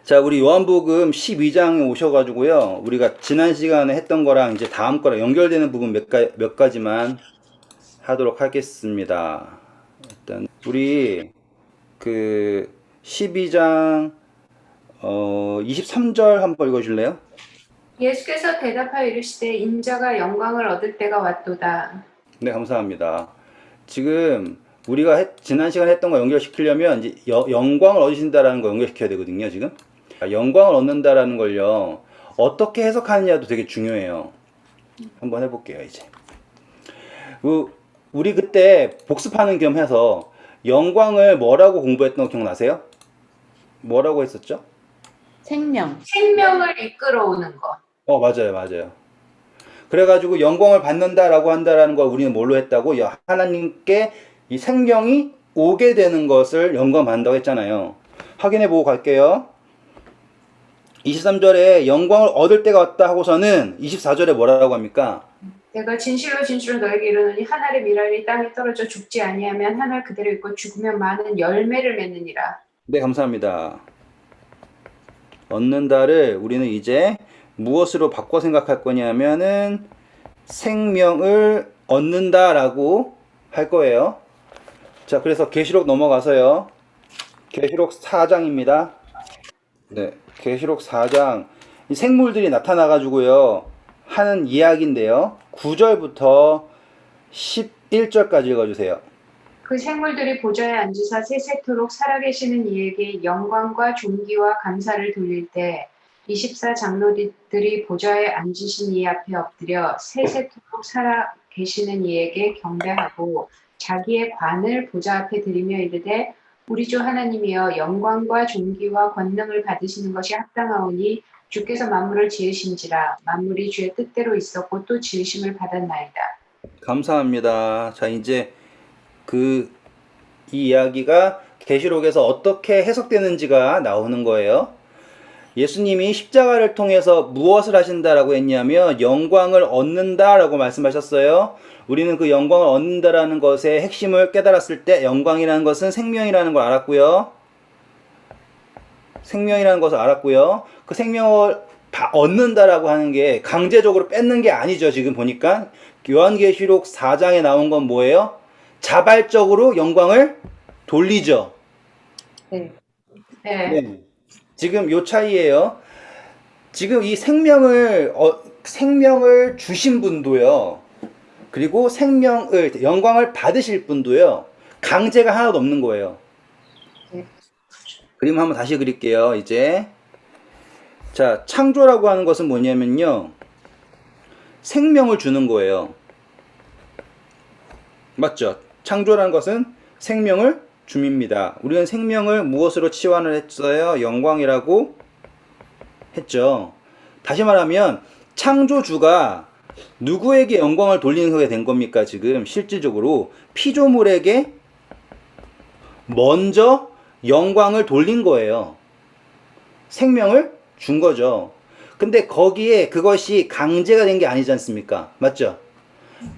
자, 우리 요한복음 12장에 오셔가지고요. 우리가 지난 시간에 했던 거랑 이제 다음 거랑 연결되는 부분 몇 가지만 하도록 하겠습니다. 일단, 우리 그 12장 23절 한번 읽어줄래요? 예수께서 대답하여 이르시되 인자가 영광을 얻을 때가 왔도다. 네, 감사합니다. 지금 우리가 지난 시간에 했던 거 연결시키려면 이제 영광을 얻으신다라는 거 연결시켜야 되거든요, 지금. 영광을 얻는다라는 걸요. 어떻게 해석하느냐도 되게 중요해요. 한번 해볼게요, 이제. 우리 그때 복습하는 겸 해서 영광을 뭐라고 공부했던 거 기억나세요? 뭐라고 했었죠? 생명. 생명을 이끌어오는 것. 맞아요, 맞아요. 그래가지고 영광을 받는다라고 한다라는 걸 우리는 뭘로 했다고? 하나님께 이 생명이 오게 되는 것을 영광 받는다고 했잖아요. 확인해 보고 갈게요. 23절에 영광을 얻을 때가 왔다 하고서는 24절에 뭐라고 합니까? 내가 진실로 진실로 너에게 이르노니 한 알의 밀알이 땅에 떨어져 죽지 아니하면 한 알 그대로 있고 죽으면 많은 열매를 맺느니라. 네, 감사합니다. 얻는다를 우리는 이제 무엇으로 바꿔 생각할 거냐면은 생명을 얻는다라고 할 거예요. 자, 그래서 계시록 넘어가서요. 계시록 4장입니다. 네, 계시록 4장. 이 생물들이 나타나가지고요. 하는 이야기인데요. 9절부터 11절까지 읽어주세요. 그 생물들이 보좌에 앉으사 세세토록 살아계시는 이에게 영광과 존귀와 감사를 돌릴 때 24장로들이 보좌에 앉으신 이 앞에 엎드려 세세토록 살아계시는 이에게 경배하고 자기의 관을 보좌 앞에 들이며 이르되 우리 주 하나님이여 영광과 존귀와 권능을 받으시는 것이 합당하오니 주께서 만물을 지으신지라 만물이 주의 뜻대로 있었고 또 지으심을 받았나이다. 감사합니다. 자, 이제 이 이야기가 계시록에서 어떻게 해석되는지가 나오는 거예요. 예수님이 십자가를 통해서 무엇을 하신다라고 했냐면 영광을 얻는다라고 말씀하셨어요. 우리는 그 영광을 얻는다라는 것의 핵심을 깨달았을 때 영광이라는 것은 생명이라는 걸 알았고요. 생명이라는 것을 알았고요. 그 생명을 얻는다라고 하는 게 강제적으로 뺏는 게 아니죠. 지금 보니까 요한계시록 4장에 나온 건 뭐예요? 자발적으로 영광을 돌리죠. 네. 네. 지금 요 차이예요. 지금 이 생명을 주신 분도요. 그리고 영광을 받으실 분도요. 강제가 하나도 없는 거예요. 네. 그림 한번 다시 그릴게요. 이제 자, 창조라고 하는 것은 뭐냐면요. 생명을 주는 거예요. 맞죠? 창조라는 것은 생명을 줌입니다. 우리는 생명을 무엇으로 치환을 했어요? 영광이라고 했죠. 다시 말하면 창조주가 누구에게 영광을 돌리게 된 겁니까? 지금 실질적으로 피조물에게 먼저 영광을 돌린 거예요. 생명을 준 거죠. 근데 거기에 그것이 강제가 된 게 아니지 않습니까? 맞죠?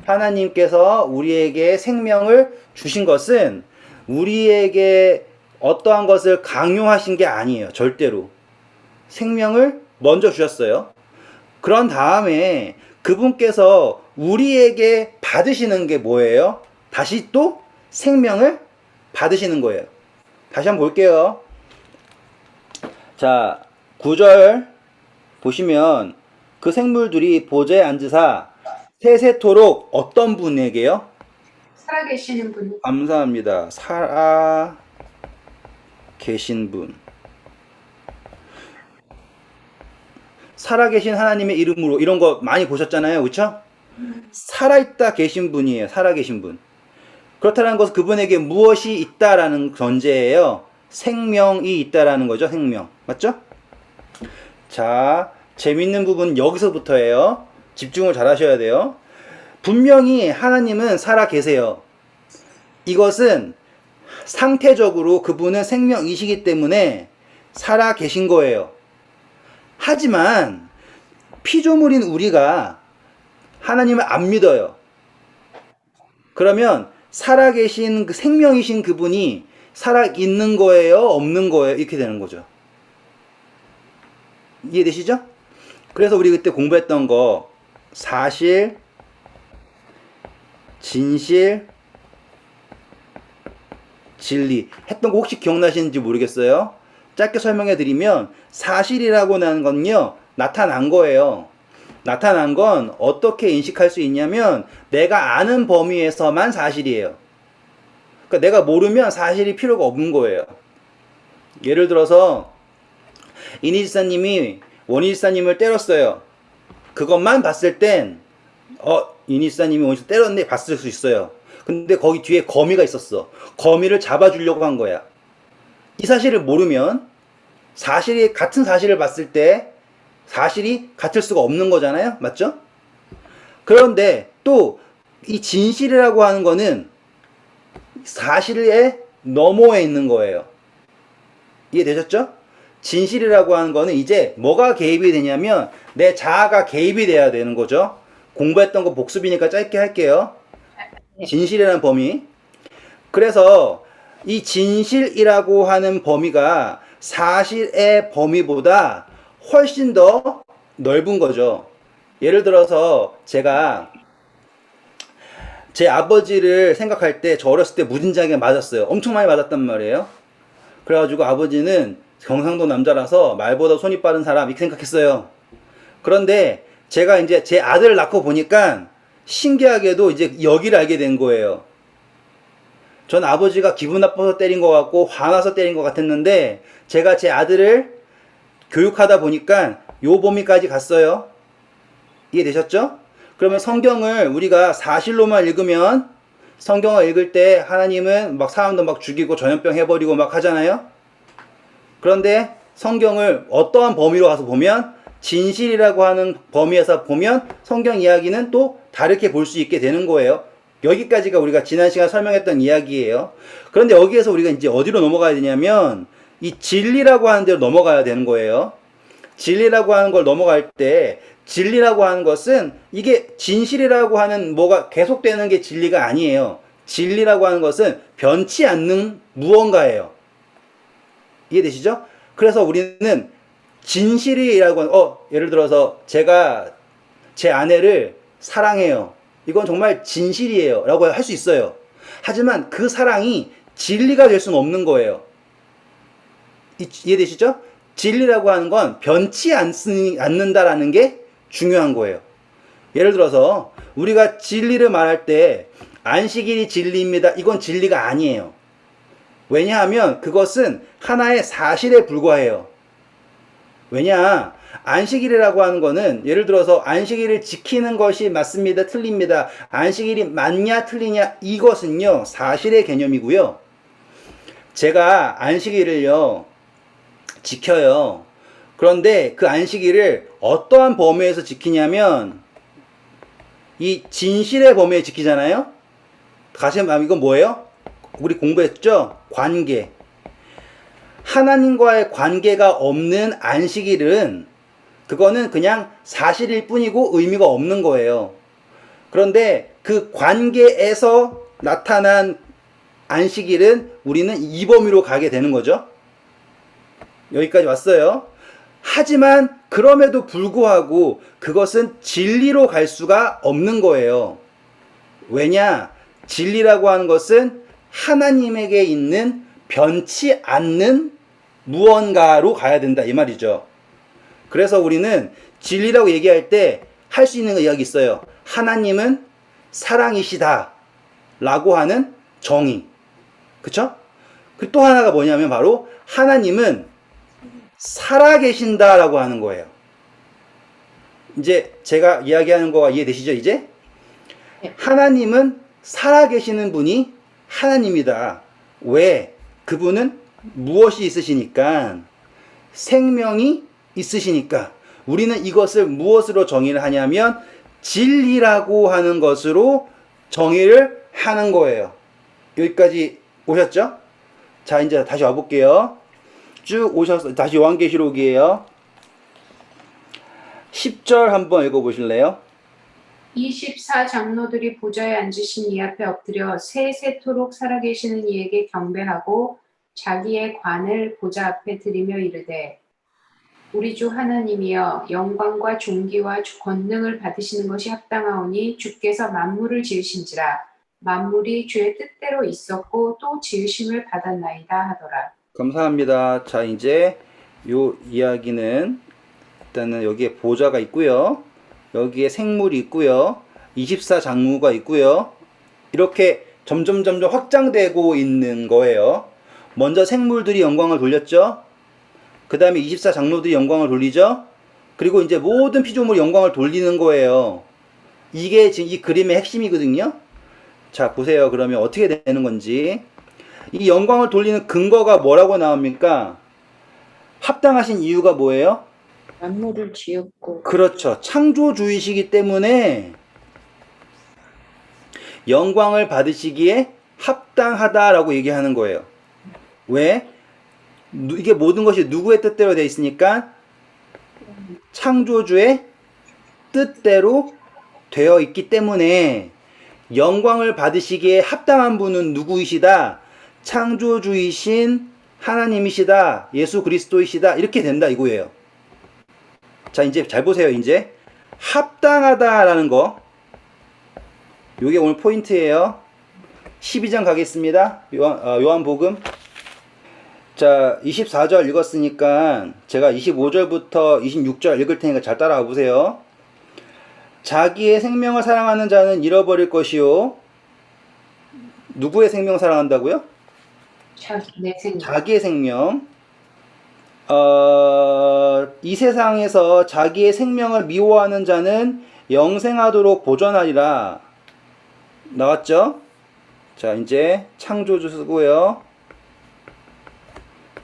하나님께서 우리에게 생명을 주신 것은 우리에게 어떠한 것을 강요하신 게 아니에요. 절대로. 생명을 먼저 주셨어요. 그런 다음에 그분께서 우리에게 받으시는 게 뭐예요? 다시 또 생명을 받으시는 거예요. 다시 한번 볼게요. 자, 9절 보시면 그 생물들이 보좌에 앉으사 세세토록 어떤 분에게요? 살아계시는 분. 감사합니다. 살아 계신 분. 살아계신 하나님의 이름으로 이런 거 많이 보셨잖아요. 그렇죠? 살아있다 계신 분이에요. 살아계신 분. 그렇다는 것은 그분에게 무엇이 있다라는 전제예요. 생명이 있다라는 거죠. 생명. 맞죠? 자, 재밌는 부분 여기서부터예요. 집중을 잘 하셔야 돼요. 분명히 하나님은 살아 계세요. 이것은 상태적으로 그분은 생명이시기 때문에 살아 계신 거예요. 하지만 피조물인 우리가 하나님을 안 믿어요. 그러면 살아계신 그 생명이신 그분이 살아있는 거예요? 없는 거예요? 이렇게 되는 거죠. 이해되시죠? 그래서 우리 그때 공부했던 거 사실, 진실, 진리 했던 거 혹시 기억나시는지 모르겠어요. 짧게 설명해 드리면 사실이라고 하는 건요, 나타난 거예요. 나타난 건 어떻게 인식할 수 있냐면 내가 아는 범위에서만 사실이에요. 그러니까 내가 모르면 사실이 필요가 없는 거예요. 예를 들어서 이니 지사님이 원희 지사님을 때렸어요. 그것만 봤을 땐 이니 지사님이 원희 지사 때렸네 봤을 수 있어요. 근데 거기 뒤에 거미가 있었어. 거미를 잡아주려고 한 거야. 이 사실을 모르면 사실이 같은 사실을 봤을 때 사실이 같을 수가 없는 거잖아요. 맞죠? 그런데 또 이 진실이라고 하는 거는 사실에 너머에 있는 거예요. 이해되셨죠? 진실이라고 하는 거는 이제 뭐가 개입이 되냐면 내 자아가 개입이 돼야 되는 거죠. 공부했던 거 복습이니까 짧게 할게요. 진실이라는 범위. 그래서 이 진실이라고 하는 범위가 사실의 범위보다 훨씬 더 넓은 거죠. 예를 들어서 제가 제 아버지를 생각할 때 저 어렸을 때 무진장에 맞았어요. 엄청 많이 맞았단 말이에요. 그래가지고 아버지는 경상도 남자라서 말보다 손이 빠른 사람 이렇게 생각했어요. 그런데 제가 이제 제 아들을 낳고 보니까 신기하게도 이제 여기를 알게 된 거예요. 전 아버지가 기분 나빠서 때린 것 같고 화나서 때린 것 같았는데 제가 제 아들을 교육하다 보니까 요 범위까지 갔어요. 이해되셨죠? 그러면 성경을 우리가 사실로만 읽으면 성경을 읽을 때 하나님은 막 사람도 막 죽이고 전염병 해버리고 막 하잖아요. 그런데 성경을 어떠한 범위로 가서 보면 진실이라고 하는 범위에서 보면 성경 이야기는 또 다르게 볼 수 있게 되는 거예요. 여기까지가 우리가 지난 시간 설명했던 이야기예요. 그런데 여기에서 우리가 이제 어디로 넘어가야 되냐면 이 진리라고 하는 데로 넘어가야 되는 거예요. 진리라고 하는 걸 넘어갈 때 진리라고 하는 것은 이게 진실이라고 하는 뭐가 계속되는 게 진리가 아니에요. 진리라고 하는 것은 변치 않는 무언가예요. 이해되시죠? 그래서 우리는 진실이라고 예를 들어서 제가 제 아내를 사랑해요. 이건 정말 진실이에요. 라고 할 수 있어요. 하지만 그 사랑이 진리가 될 수는 없는 거예요. 이해되시죠? 진리라고 하는 건 변치 않는다라는 게 중요한 거예요. 예를 들어서 우리가 진리를 말할 때 안식일이 진리입니다. 이건 진리가 아니에요. 왜냐하면 그것은 하나의 사실에 불과해요. 왜냐? 안식일이라고 하는 거는 예를 들어서 안식일을 지키는 것이 맞습니다. 틀립니다. 안식일이 맞냐 틀리냐 이것은요. 사실의 개념이고요. 제가 안식일을요. 지켜요. 그런데 그 안식일을 어떠한 범위에서 지키냐면 이 진실의 범위에 지키잖아요. 다시 말하면 이건 뭐예요? 우리 공부했죠? 관계. 하나님과의 관계가 없는 안식일은 그거는 그냥 사실일 뿐이고 의미가 없는 거예요. 그런데 그 관계에서 나타난 안식일은 우리는 이 범위로 가게 되는 거죠. 여기까지 왔어요. 하지만 그럼에도 불구하고 그것은 진리로 갈 수가 없는 거예요. 왜냐? 진리라고 하는 것은 하나님에게 있는 변치 않는 무언가로 가야 된다 이 말이죠. 그래서 우리는 진리라고 얘기할 때 할 수 있는 이야기 있어요. 하나님은 사랑이시다 라고 하는 정의. 그쵸? 그 또 하나가 뭐냐면 바로 하나님은 살아계신다 라고 하는 거예요. 이제 제가 이야기하는 거가 이해되시죠 이제? 하나님은 살아계시는 분이 하나님이다. 왜? 그분은 무엇이 있으시니까? 생명이 있으시니까. 우리는 이것을 무엇으로 정의를 하냐면 진리라고 하는 것으로 정의를 하는 거예요. 여기까지 오셨죠? 자, 이제 다시 와볼게요. 쭉 오셔서 다시 요한계시록이에요. 10절 한번 읽어보실래요? 24 장로들이 보좌에 앉으신 이 앞에 엎드려 세세토록 살아계시는 이에게 경배하고 자기의 관을 보좌 앞에 들이며 이르되 우리 주 하나님이여 영광과 존귀와 권능을 받으시는 것이 합당하오니 주께서 만물을 지으신지라 만물이 주의 뜻대로 있었고 또 지으심을 받았나이다 하더라. 감사합니다. 자, 이제 요 이야기는 일단은 여기에 보좌가 있고요. 여기에 생물이 있고요. 24장로가 있고요. 이렇게 점점 확장되고 있는 거예요. 먼저 생물들이 영광을 돌렸죠. 그 다음에 24장로들이 영광을 돌리죠. 그리고 이제 모든 피조물이 영광을 돌리는 거예요. 이게 지금 이 그림의 핵심이거든요. 자, 보세요. 그러면 어떻게 되는 건지. 이 영광을 돌리는 근거가 뭐라고 나옵니까? 합당하신 이유가 뭐예요? 만물을 지었고 그렇죠. 창조주이시기 때문에 영광을 받으시기에 합당하다라고 얘기하는 거예요. 왜? 이게 모든 것이 누구의 뜻대로 되어 있으니까 창조주의 뜻대로 되어 있기 때문에 영광을 받으시기에 합당한 분은 누구이시다? 창조주이신 하나님이시다. 예수 그리스도이시다. 이렇게 된다 이거예요. 자, 이제 잘 보세요. 이제 합당하다라는 거. 요게 오늘 포인트예요. 12장 가겠습니다. 요한복음. 자, 24절 읽었으니까 제가 25절부터 26절 읽을 테니까 잘 따라와 보세요. 자기의 생명을 사랑하는 자는 잃어버릴 것이요. 누구의 생명을 사랑한다고요? 내 생각. 자기의 생명. 이 세상에서 자기의 생명을 미워하는 자는 영생하도록 보존하리라. 나왔죠? 자, 이제 창조주 쓰고요.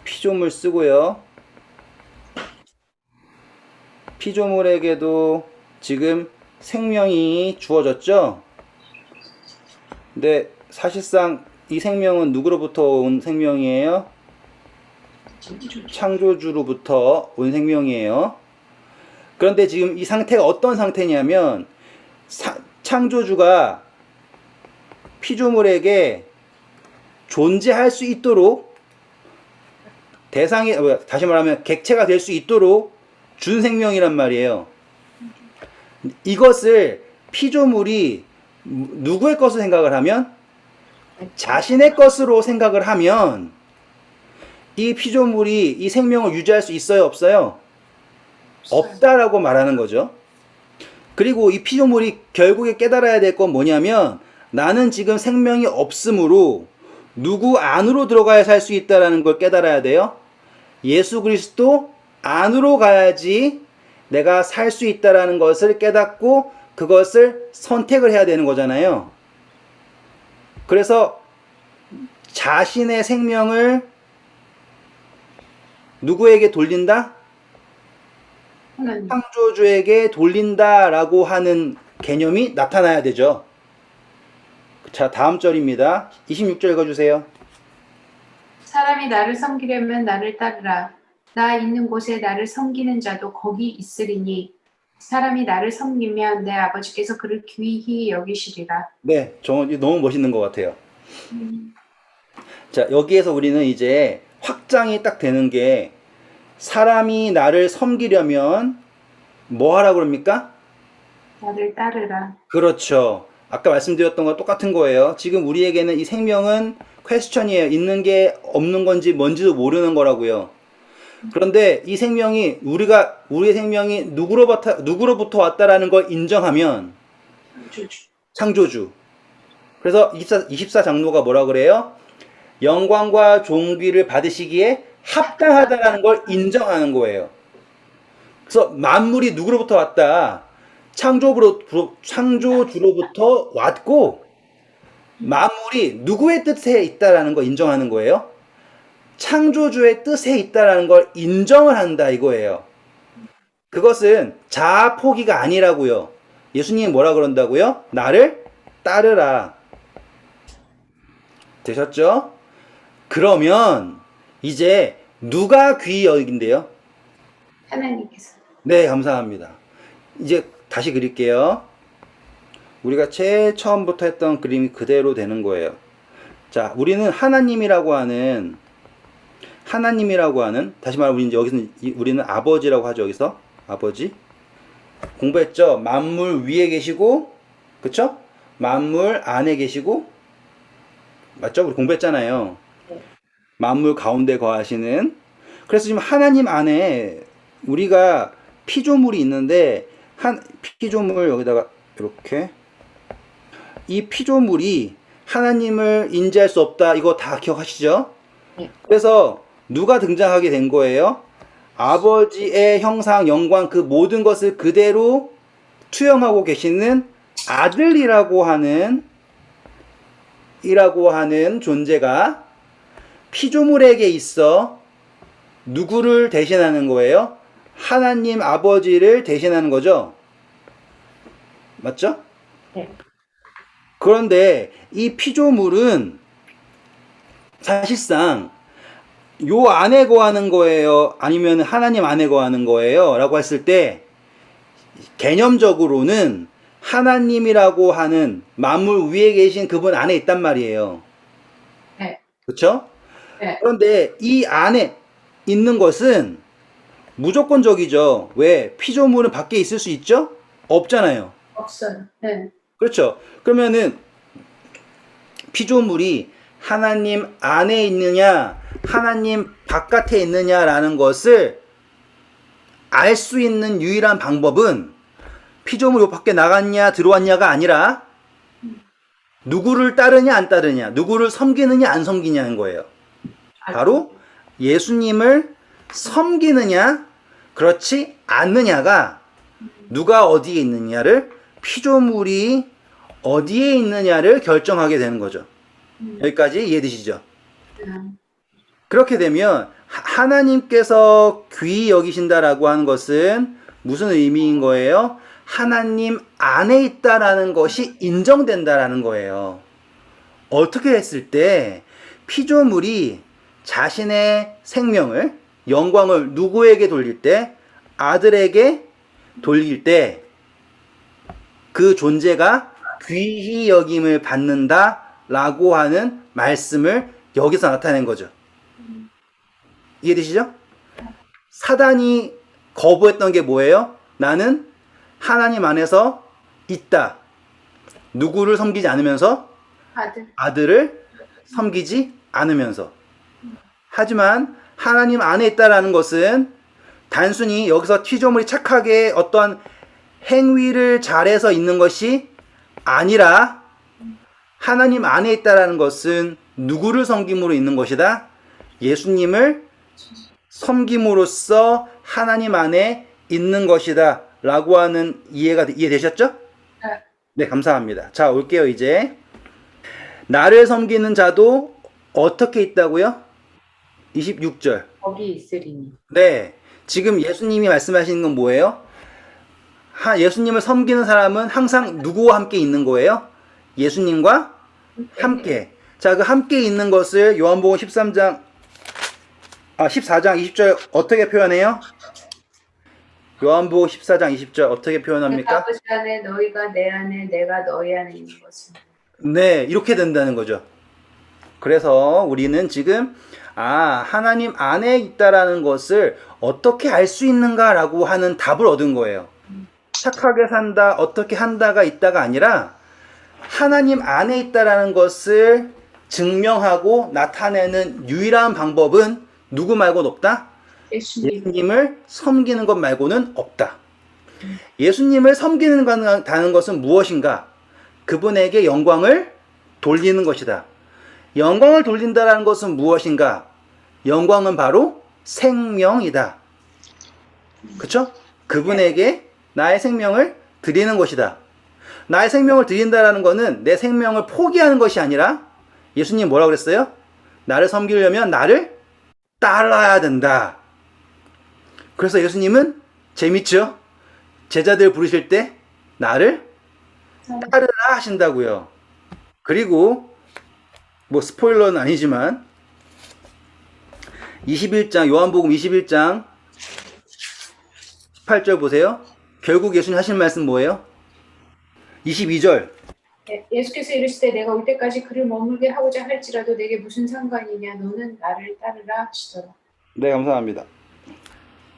피조물 쓰고요. 피조물에게도 지금 생명이 주어졌죠? 근데 사실상 이 생명은 누구로부터 온 생명이에요? 창조주로부터 온 생명이에요. 그런데 지금 이 상태가 어떤 상태냐면 창조주가 피조물에게 존재할 수 있도록 다시 말하면 객체가 될 수 있도록 준 생명이란 말이에요. 이것을 피조물이 누구의 것을 생각을 하면 자신의 것으로 생각을 하면 이 피조물이 이 생명을 유지할 수 있어요, 없어요? 없다라고 말하는 거죠. 그리고 이 피조물이 결국에 깨달아야 될 건 뭐냐면 나는 지금 생명이 없으므로 누구 안으로 들어가야 살 수 있다라는 걸 깨달아야 돼요. 예수 그리스도 안으로 가야지 내가 살 수 있다라는 것을 깨닫고 그것을 선택을 해야 되는 거잖아요. 그래서 자신의 생명을 누구에게 돌린다? 하나님. 창조주에게 돌린다라고 하는 개념이 나타나야 되죠. 자, 다음 절입니다. 26절 읽어주세요. 사람이 나를 섬기려면 나를 따르라. 나 있는 곳에 나를 섬기는 자도 거기 있으리니 사람이 나를 섬기면 내 아버지께서 그를 귀히 여기시리라. 네, 너무 멋있는 것 같아요. 자, 여기에서 우리는 이제 확장이 딱 되는 게 사람이 나를 섬기려면 뭐 하라고 그럽니까? 나를 따르라. 그렇죠. 아까 말씀드렸던 거 똑같은 거예요. 지금 우리에게는 이 생명은 퀘스천이에요. 있는 게 없는 건지 뭔지도 모르는 거라고요. 그런데 이 생명이 우리의 생명이 누구로부터 왔다라는 걸 인정하면 창조주. 그래서 24장로가 뭐라 그래요? 영광과 존귀를 받으시기에 합당하다라는 걸 인정하는 거예요. 그래서 만물이 누구로부터 왔다? 창조주로부터 왔고 만물이 누구의 뜻에 있다라는 걸 인정하는 거예요. 창조주의 뜻에 있다라는 걸 인정을 한다 이거예요. 그것은 자아 포기가 아니라고요. 예수님이 뭐라 그런다고요? 나를 따르라. 되셨죠? 그러면 이제 누가 귀히 여긴대요? 하나님께서. 네, 감사합니다. 이제 다시 그릴게요. 우리가 제일 처음부터 했던 그림이 그대로 되는 거예요. 자, 우리는 하나님이라고 하는 하나님이라고 하는, 다시 말하면 우리는 아버지라고 하죠. 여기서 아버지. 공부했죠. 만물 위에 계시고, 그쵸? 만물 안에 계시고, 맞죠? 우리 공부했잖아요. 네. 만물 가운데 거하시는. 그래서 지금 하나님 안에 우리가 피조물이 있는데, 피조물 여기다가 이렇게, 이 피조물이 하나님을 인지할 수 없다. 이거 다 기억하시죠? 네. 그래서 누가 등장하게 된 거예요? 아버지의 형상, 영광, 그 모든 것을 그대로 투영하고 계시는 아들이라고 하는 존재가 피조물에게 있어 누구를 대신하는 거예요? 하나님 아버지를 대신하는 거죠. 맞죠? 네. 그런데 이 피조물은 사실상 요 안에 거하는 거예요? 아니면 하나님 안에 거하는 거예요? 라고 했을 때 개념적으로는 하나님이라고 하는 만물 위에 계신 그분 안에 있단 말이에요. 네. 그렇죠? 네. 그런데 이 안에 있는 것은 무조건적이죠. 왜? 피조물은 밖에 있을 수 있죠? 없잖아요. 없어요. 네. 그렇죠. 그러면은 피조물이 하나님 안에 있느냐, 하나님 바깥에 있느냐라는 것을 알 수 있는 유일한 방법은 피조물이 요 밖에 나갔냐, 들어왔냐가 아니라 누구를 따르냐, 안 따르냐, 누구를 섬기느냐, 안 섬기냐는 거예요. 바로 예수님을 섬기느냐, 그렇지 않느냐가 누가 어디에 있느냐를, 피조물이 어디에 있느냐를 결정하게 되는 거죠. 여기까지 이해되시죠? 그렇게 되면 하나님께서 귀히 여기신다라고 하는 것은 무슨 의미인 거예요? 하나님 안에 있다라는 것이 인정된다라는 거예요. 어떻게 했을 때 피조물이 자신의 생명을, 영광을 누구에게 돌릴 때? 아들에게 돌릴 때 그 존재가 귀히 여김을 받는다라고 하는 말씀을 여기서 나타낸 거죠. 이해되시죠? 사단이 거부했던 게 뭐예요? 나는 하나님 안에서 있다. 누구를 섬기지 않으면서? 아들을 섬기지 않으면서. 하지만 하나님 안에 있다라는 것은 단순히 여기서 피조물이 착하게 어떤 행위를 잘해서 있는 것이 아니라 하나님 안에 있다라는 것은 누구를 섬김으로 있는 것이다? 예수님을 섬김으로써 하나님 안에 있는 것이다 라고 하는 이해되셨죠? 네. 네, 감사합니다. 자, 올게요. 이제 나를 섬기는 자도 어떻게 있다고요? 26절. 거기 있으리니. 네, 지금 예수님이 말씀하시는 건 뭐예요? 예수님을 섬기는 사람은 항상 누구와 함께 있는 거예요? 예수님과 함께. 자, 그 함께 있는 것을 요한복음 14장 20절 어떻게 표현해요? 요한복음 14장 20절 어떻게 표현합니까? 아버지 안에 너희가 내 안에 내가 너희 안에 있는 것은. 네, 이렇게 된다는 거죠. 그래서 우리는 지금 하나님 안에 있다라는 것을 어떻게 알 수 있는가라고 하는 답을 얻은 거예요. 착하게 산다, 어떻게 한다가 있다가 아니라 하나님 안에 있다라는 것을 증명하고 나타내는 유일한 방법은 누구 말고는 없다? 예수님을 섬기는 것 말고는 없다. 예수님을 섬기는다는 것은 무엇인가? 그분에게 영광을 돌리는 것이다. 영광을 돌린다는 것은 무엇인가? 영광은 바로 생명이다. 그쵸? 그분에게 나의 생명을 드리는 것이다. 나의 생명을 드린다는 것은 내 생명을 포기하는 것이 아니라 예수님 뭐라고 그랬어요? 나를 섬기려면 나를 따라야 된다. 그래서 예수님은 재밌죠? 제자들 부르실 때 나를 따르라 하신다고요. 그리고 뭐 스포일러는 아니지만 21장 요한복음 21장 18절 보세요. 결국 예수님 하신 말씀 뭐예요? 22절 예수께서 이르시되 내가 올 때까지 그를 머물게 하고자 할지라도 내게 무슨 상관이냐 너는 나를 따르라 하시더라. 네, 감사합니다.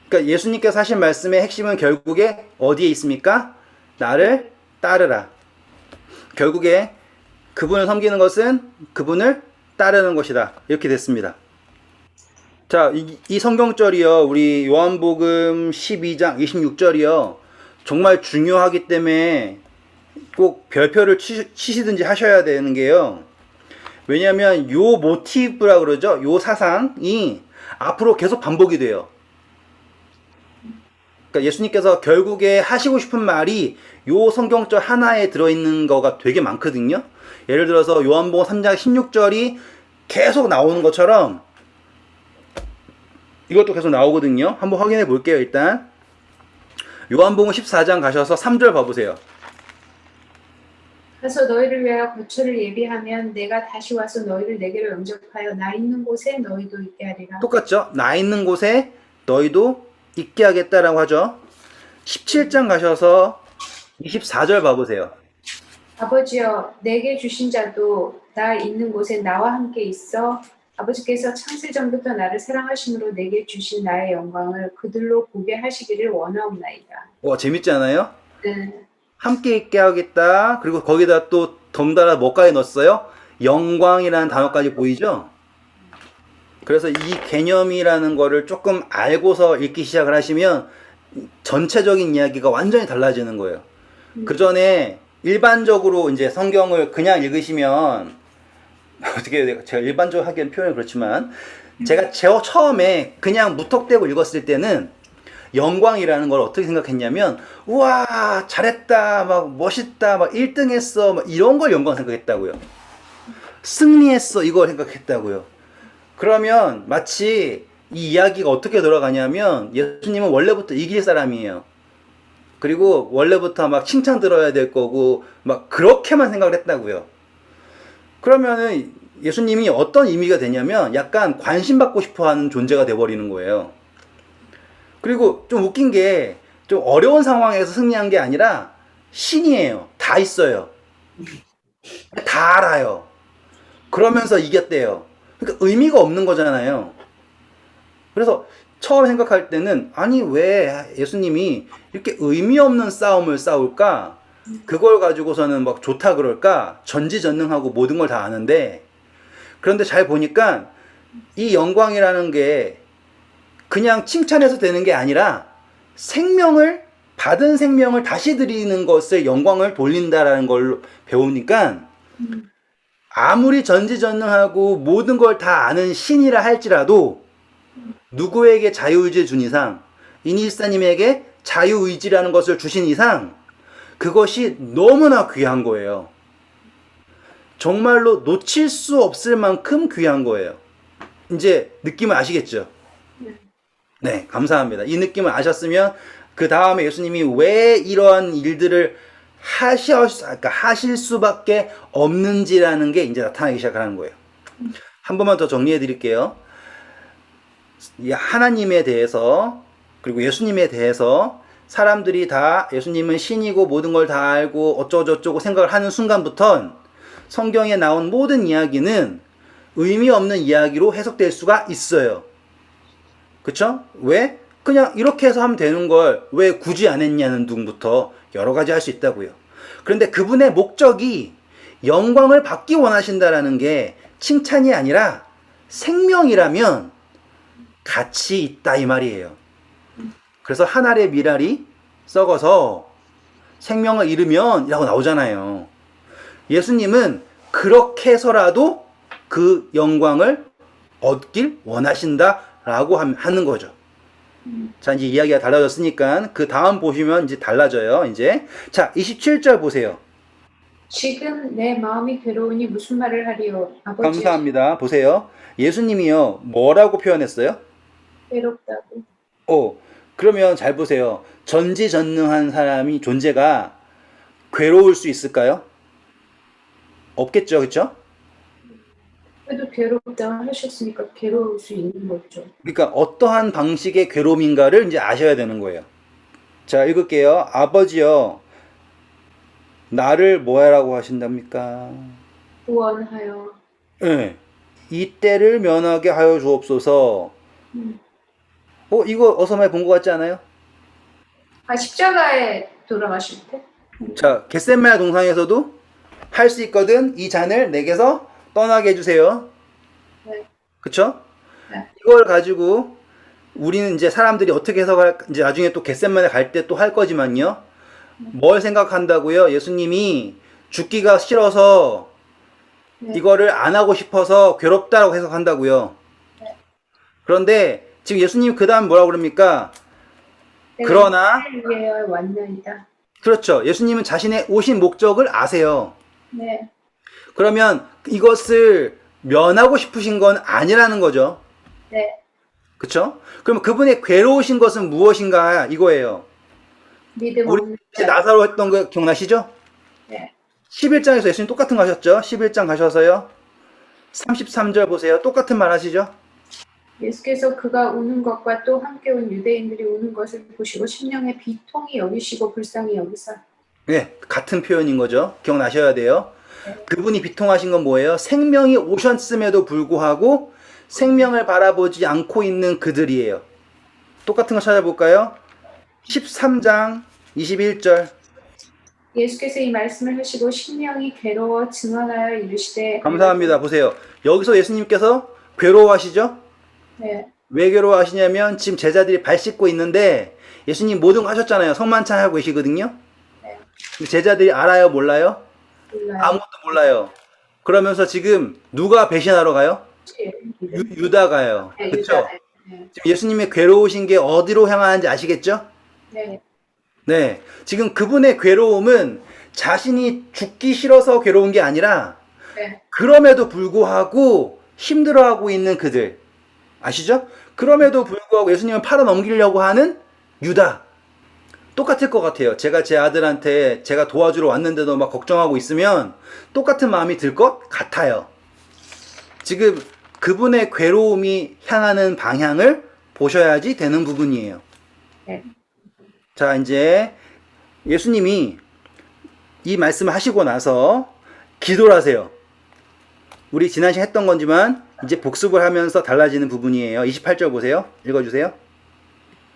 그러니까 예수님께서 하신 말씀의 핵심은 결국에 어디에 있습니까? 나를 따르라. 결국에 그분을 섬기는 것은 그분을 따르는 것이다. 이렇게 됐습니다. 자, 이 성경절이요. 우리 요한복음 12장 26절이요. 정말 중요하기 때문에 꼭 별표를 치시든지 하셔야 되는 게요. 왜냐하면 요 모티브라 그러죠. 요 사상이 앞으로 계속 반복이 돼요. 그러니까 예수님께서 결국에 하시고 싶은 말이 요 성경절 하나에 들어있는 거가 되게 많거든요. 예를 들어서 요한복음 3장 16절이 계속 나오는 것처럼 이것도 계속 나오거든요. 한번 확인해 볼게요. 일단 요한복음 14장 가셔서 3절 봐보세요. 가서 너희를 위하여 거처를 예비하면 내가 다시 와서 너희를 내게로 영접하여 나 있는 곳에 너희도 있게 하리라. 똑같죠? 나 있는 곳에 너희도 있게 하겠다라고 하죠. 17장 가셔서 24절 봐보세요. 아버지여 내게 주신 자도 나 있는 곳에 나와 함께 있어 아버지께서 창세 전부터 나를 사랑하심으로 내게 주신 나의 영광을 그들로 보게 하시기를 원하옵나이다. 와, 재밌지 않아요? 네. 함께 있게 하겠다. 그리고 거기다 또 덩달아 뭐까지 넣었어요? 영광이라는 단어까지 보이죠? 그래서 이 개념이라는 거를 조금 알고서 읽기 시작을 하시면 전체적인 이야기가 완전히 달라지는 거예요. 그 전에 일반적으로 이제 성경을 그냥 읽으시면 어떻게 제가 일반적으로 하기엔 표현이 그렇지만 제가 처음에 그냥 무턱대고 읽었을 때는 영광이라는 걸 어떻게 생각했냐면 우와 잘했다 막 멋있다 막 1등 했어 막 이런 걸 영광 생각했다고요. 승리했어 이걸 생각했다고요. 그러면 마치 이 이야기가 어떻게 돌아가냐면 예수님은 원래부터 이길 사람이에요. 그리고 원래부터 막 칭찬 들어야 될 거고 막 그렇게만 생각을 했다고요. 그러면은 예수님이 어떤 의미가 되냐면 약간 관심 받고 싶어 하는 존재가 돼버리는 거예요. 그리고 좀 웃긴 게 좀 어려운 상황에서 승리한 게 아니라 신이에요. 다 있어요. 다 알아요. 그러면서 이겼대요. 그러니까 의미가 없는 거잖아요. 그래서 처음 생각할 때는 아니 왜 예수님이 이렇게 의미 없는 싸움을 싸울까? 그걸 가지고서는 막 좋다 그럴까? 전지전능하고 모든 걸 다 아는데 그런데 잘 보니까 이 영광이라는 게 그냥 칭찬해서 되는 게 아니라 받은 생명을 다시 드리는 것을 영광을 돌린다라는 걸 배우니까 아무리 전지전능하고 모든 걸 다 아는 신이라 할지라도 누구에게 자유의지를 준 이상 이니스타님에게 자유의지라는 것을 주신 이상 그것이 너무나 귀한 거예요. 정말로 놓칠 수 없을 만큼 귀한 거예요. 이제 느낌을 아시겠죠? 네, 감사합니다. 이 느낌을 아셨으면 그 다음에 예수님이 왜 이러한 일들을 하실 수밖에 없는지라는 게 이제 나타나기 시작하는 거예요. 한 번만 더 정리해 드릴게요. 하나님에 대해서 그리고 예수님에 대해서 사람들이 다 예수님은 신이고 모든 걸 다 알고 어쩌고저쩌고 생각을 하는 순간부터 성경에 나온 모든 이야기는 의미 없는 이야기로 해석될 수가 있어요. 그쵸? 왜? 그냥 이렇게 해서 하면 되는 걸 왜 굳이 안 했냐는 등부터 여러 가지 할 수 있다고요. 그런데 그분의 목적이 영광을 받기 원하신다라는 게 칭찬이 아니라 생명이라면 같이 있다 이 말이에요. 그래서 한 알의 밀알이 썩어서 생명을 잃으면 이라고 나오잖아요. 예수님은 그렇게 해서라도 그 영광을 얻길 원하신다라고 하는 거죠. 자, 이제 이야기가 달라졌으니까 그 다음 보시면 이제 달라져요. 이제 자, 27절 보세요. 지금 내 마음이 괴로우니 무슨 말을 하리요 아버지. 감사합니다. 보세요. 예수님이요. 뭐라고 표현했어요? 괴롭다고. 그러면 잘 보세요. 전지전능한 사람이 존재가 괴로울 수 있을까요? 없겠죠. 그렇죠? 그래도 괴롭다 하셨으니까 괴로울 수 있는 거죠. 그러니까 어떠한 방식의 괴로움인가를 이제 아셔야 되는 거예요. 자, 읽을게요. 아버지여, 나를 뭐하라고 하신답니까? 구원하여. 예. 이 때를 면하게 하여 주옵소서. 음. 이거 어서 많이 본 것 같지 않아요? 십자가에 돌아가실 때? 자, 겟세마네 동상에서도 할 수 있거든. 이 잔을 내게서 떠나게 해주세요. 네. 그쵸? 네. 이걸 가지고 우리는 이제 사람들이 어떻게 해석할, 이제 나중에 또 겟세마네 갈 때 또 할 거지만요. 뭘 생각한다고요? 예수님이 죽기가 싫어서 네. 이거를 안 하고 싶어서 괴롭다라고 해석한다고요. 네. 그런데 지금 예수님 그 다음 뭐라고 그럽니까? 그러나 나를 위하여 왔나이다. 그렇죠. 예수님은 자신의 오신 목적을 아세요. 네. 그러면 이것을 면하고 싶으신 건 아니라는 거죠. 네. 그쵸? 그럼 그분의 괴로우신 것은 무엇인가 이거예요. 믿음 우리 없는 나사로 했던 거 기억나시죠? 네. 11장에서 예수님 똑같은 거 하셨죠? 11장 가셔서요. 33절 보세요. 똑같은 말 하시죠? 예수께서 그가 우는 것과 또 함께 온 유대인들이 우는 것을 보시고 심령의 비통이 여기시고 불쌍히 여기사. 네, 같은 표현인 거죠. 기억나셔야 돼요. 네. 그분이 비통하신 건 뭐예요? 생명이 오셨음에도 불구하고 생명을 바라보지 않고 있는 그들이에요. 똑같은 거 찾아볼까요? 13장 21절. 예수께서 이 말씀을 하시고 심령이 괴로워 증언하여 이르시되. 감사합니다. 보세요. 여기서 예수님께서 괴로워하시죠? 네. 왜 괴로워하시냐면 지금 제자들이 발 씻고 있는데 예수님 모든 거 하셨잖아요. 성만찬 하고 계시거든요. 네. 근데 제자들이 알아요? 몰라요? 몰라요. 아무것도 몰라요. 그러면서 지금 누가 배신하러 가요? 유다가요. 네, 그렇죠? 유다. 네. 지금 예수님의 괴로우신 게 어디로 향하는지 아시겠죠? 네. 네. 지금 그분의 괴로움은 자신이 죽기 싫어서 괴로운 게 아니라 네. 그럼에도 불구하고 힘들어하고 있는 그들. 아시죠? 그럼에도 불구하고 예수님을 팔아넘기려고 하는 유다. 똑같을 것 같아요. 제가 제 아들한테 제가 도와주러 왔는데도 막 걱정하고 있으면 똑같은 마음이 들 것 같아요. 지금 그분의 괴로움이 향하는 방향을 보셔야지 되는 부분이에요. 네. 자, 이제 예수님이 이 말씀을 하시고 나서 기도를 하세요. 우리 지난 시간 했던 건지만 이제 복습을 하면서 달라지는 부분이에요. 28절 보세요. 읽어주세요.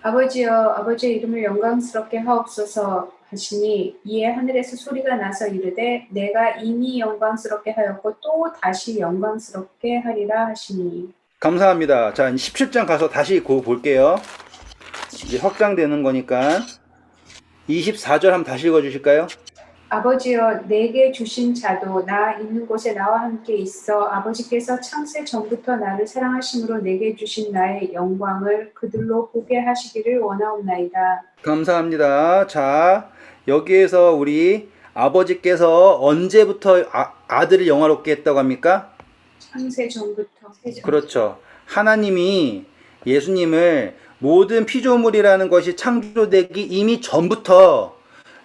아버지여, 아버지의 이름을 영광스럽게 하옵소서 하시니 이에 하늘에서 소리가 나서 이르되 내가 이미 영광스럽게 하였고 또 다시 영광스럽게 하리라 하시니. 감사합니다. 자, 17장 가서 다시 볼게요. 이제 확장되는 거니까 24절 한번 다시 읽어주실까요? 아버지여, 내게 주신 자도 나 있는 곳에 나와 함께 있어 아버지께서 창세 전부터 나를 사랑하심으로 내게 주신 나의 영광을 그들로 보게 하시기를 원하옵나이다. 감사합니다. 자, 여기에서 우리 아버지께서 언제부터 아들을 영화롭게 했다고 합니까? 창세 전부터. 그렇죠. 하나님이 예수님을 모든 피조물이라는 것이 창조되기 이미 전부터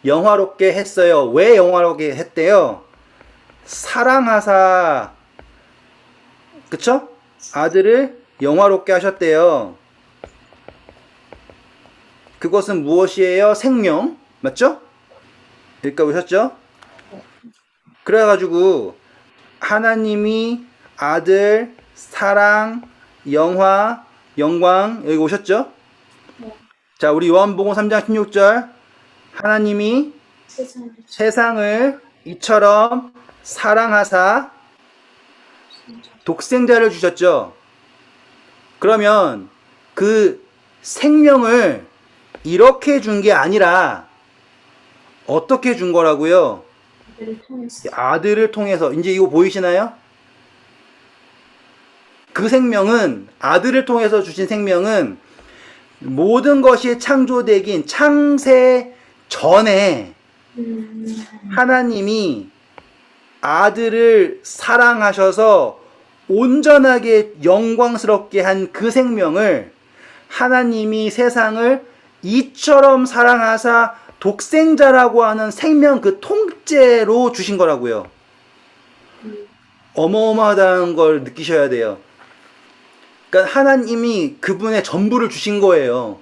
영화롭게 했어요. 왜 영화롭게 했대요? 사랑하사, 그쵸? 아들을 영화롭게 하셨대요. 그것은 무엇이에요? 생명. 맞죠? 여기까지 오셨죠? 그래가지고 하나님이 아들, 사랑, 영화, 영광 여기 오셨죠? 자, 우리 요한복음 3장 16절 하나님이 세상을 이처럼 사랑하사 독생자를 주셨죠. 그러면 그 생명을 이렇게 준 게 아니라 어떻게 준 거라고요? 아들을 통해서. 아들을 통해서. 이제 이거 보이시나요? 그 생명은 아들을 통해서 주신 생명은 모든 것이 창조되긴 창세 전에 하나님이 아들을 사랑하셔서 온전하게 영광스럽게 한 그 생명을 하나님이 세상을 이처럼 사랑하사 독생자라고 하는 생명 그 통째로 주신 거라고요. 어마어마하다는 걸 느끼셔야 돼요. 그러니까 하나님이 그분의 전부를 주신 거예요.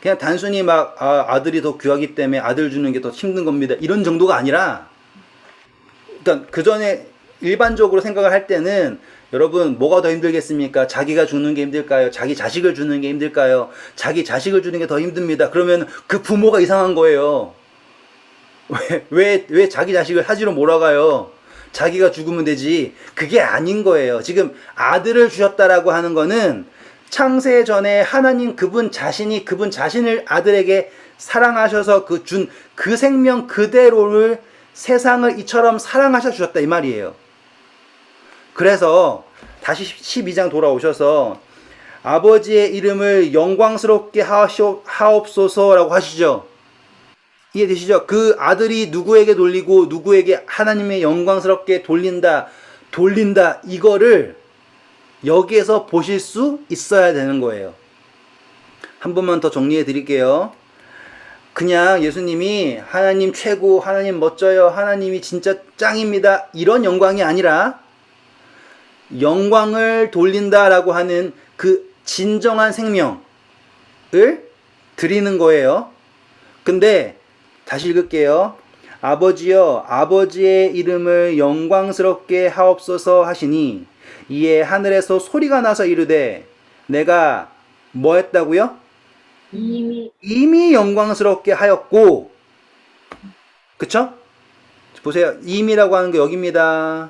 그냥 단순히 막 아들이 더 귀하기 때문에 아들 주는 게 더 힘든 겁니다. 이런 정도가 아니라 그러니까 그 전에 일반적으로 생각을 할 때는 여러분 뭐가 더 힘들겠습니까? 자기가 죽는 게 힘들까요? 자기 자식을 주는 게 힘들까요? 자기 자식을 주는 게 더 힘듭니다. 그러면 그 부모가 이상한 거예요. 왜 자기 자식을 하지로 몰아가요? 자기가 죽으면 되지. 그게 아닌 거예요. 지금 아들을 주셨다라고 하는 거는 창세 전에 하나님 그분 자신을 아들에게 사랑하셔서 그 생명 그대로를 세상을 이처럼 사랑하셔 주셨다 이 말이에요. 그래서 다시 12장 돌아오셔서 아버지의 이름을 영광스럽게 하옵소서라고 하시죠. 이해되시죠? 그 아들이 누구에게 돌리고 누구에게 하나님의 영광스럽게 돌린다 이거를 여기에서 보실 수 있어야 되는 거예요. 한 번만 더 정리해 드릴게요. 그냥 예수님이 하나님 최고, 하나님 멋져요, 하나님이 진짜 짱입니다 이런 영광이 아니라 영광을 돌린다라고 하는 그 진정한 생명을 드리는 거예요. 근데 다시 읽을게요. 아버지여 아버지의 이름을 영광스럽게 하옵소서 하시니 이에 하늘에서 소리가 나서 이르되 내가 뭐 했다고요? 이미 영광스럽게 하였고, 그쵸? 보세요. 이미라고 하는 게 여기입니다.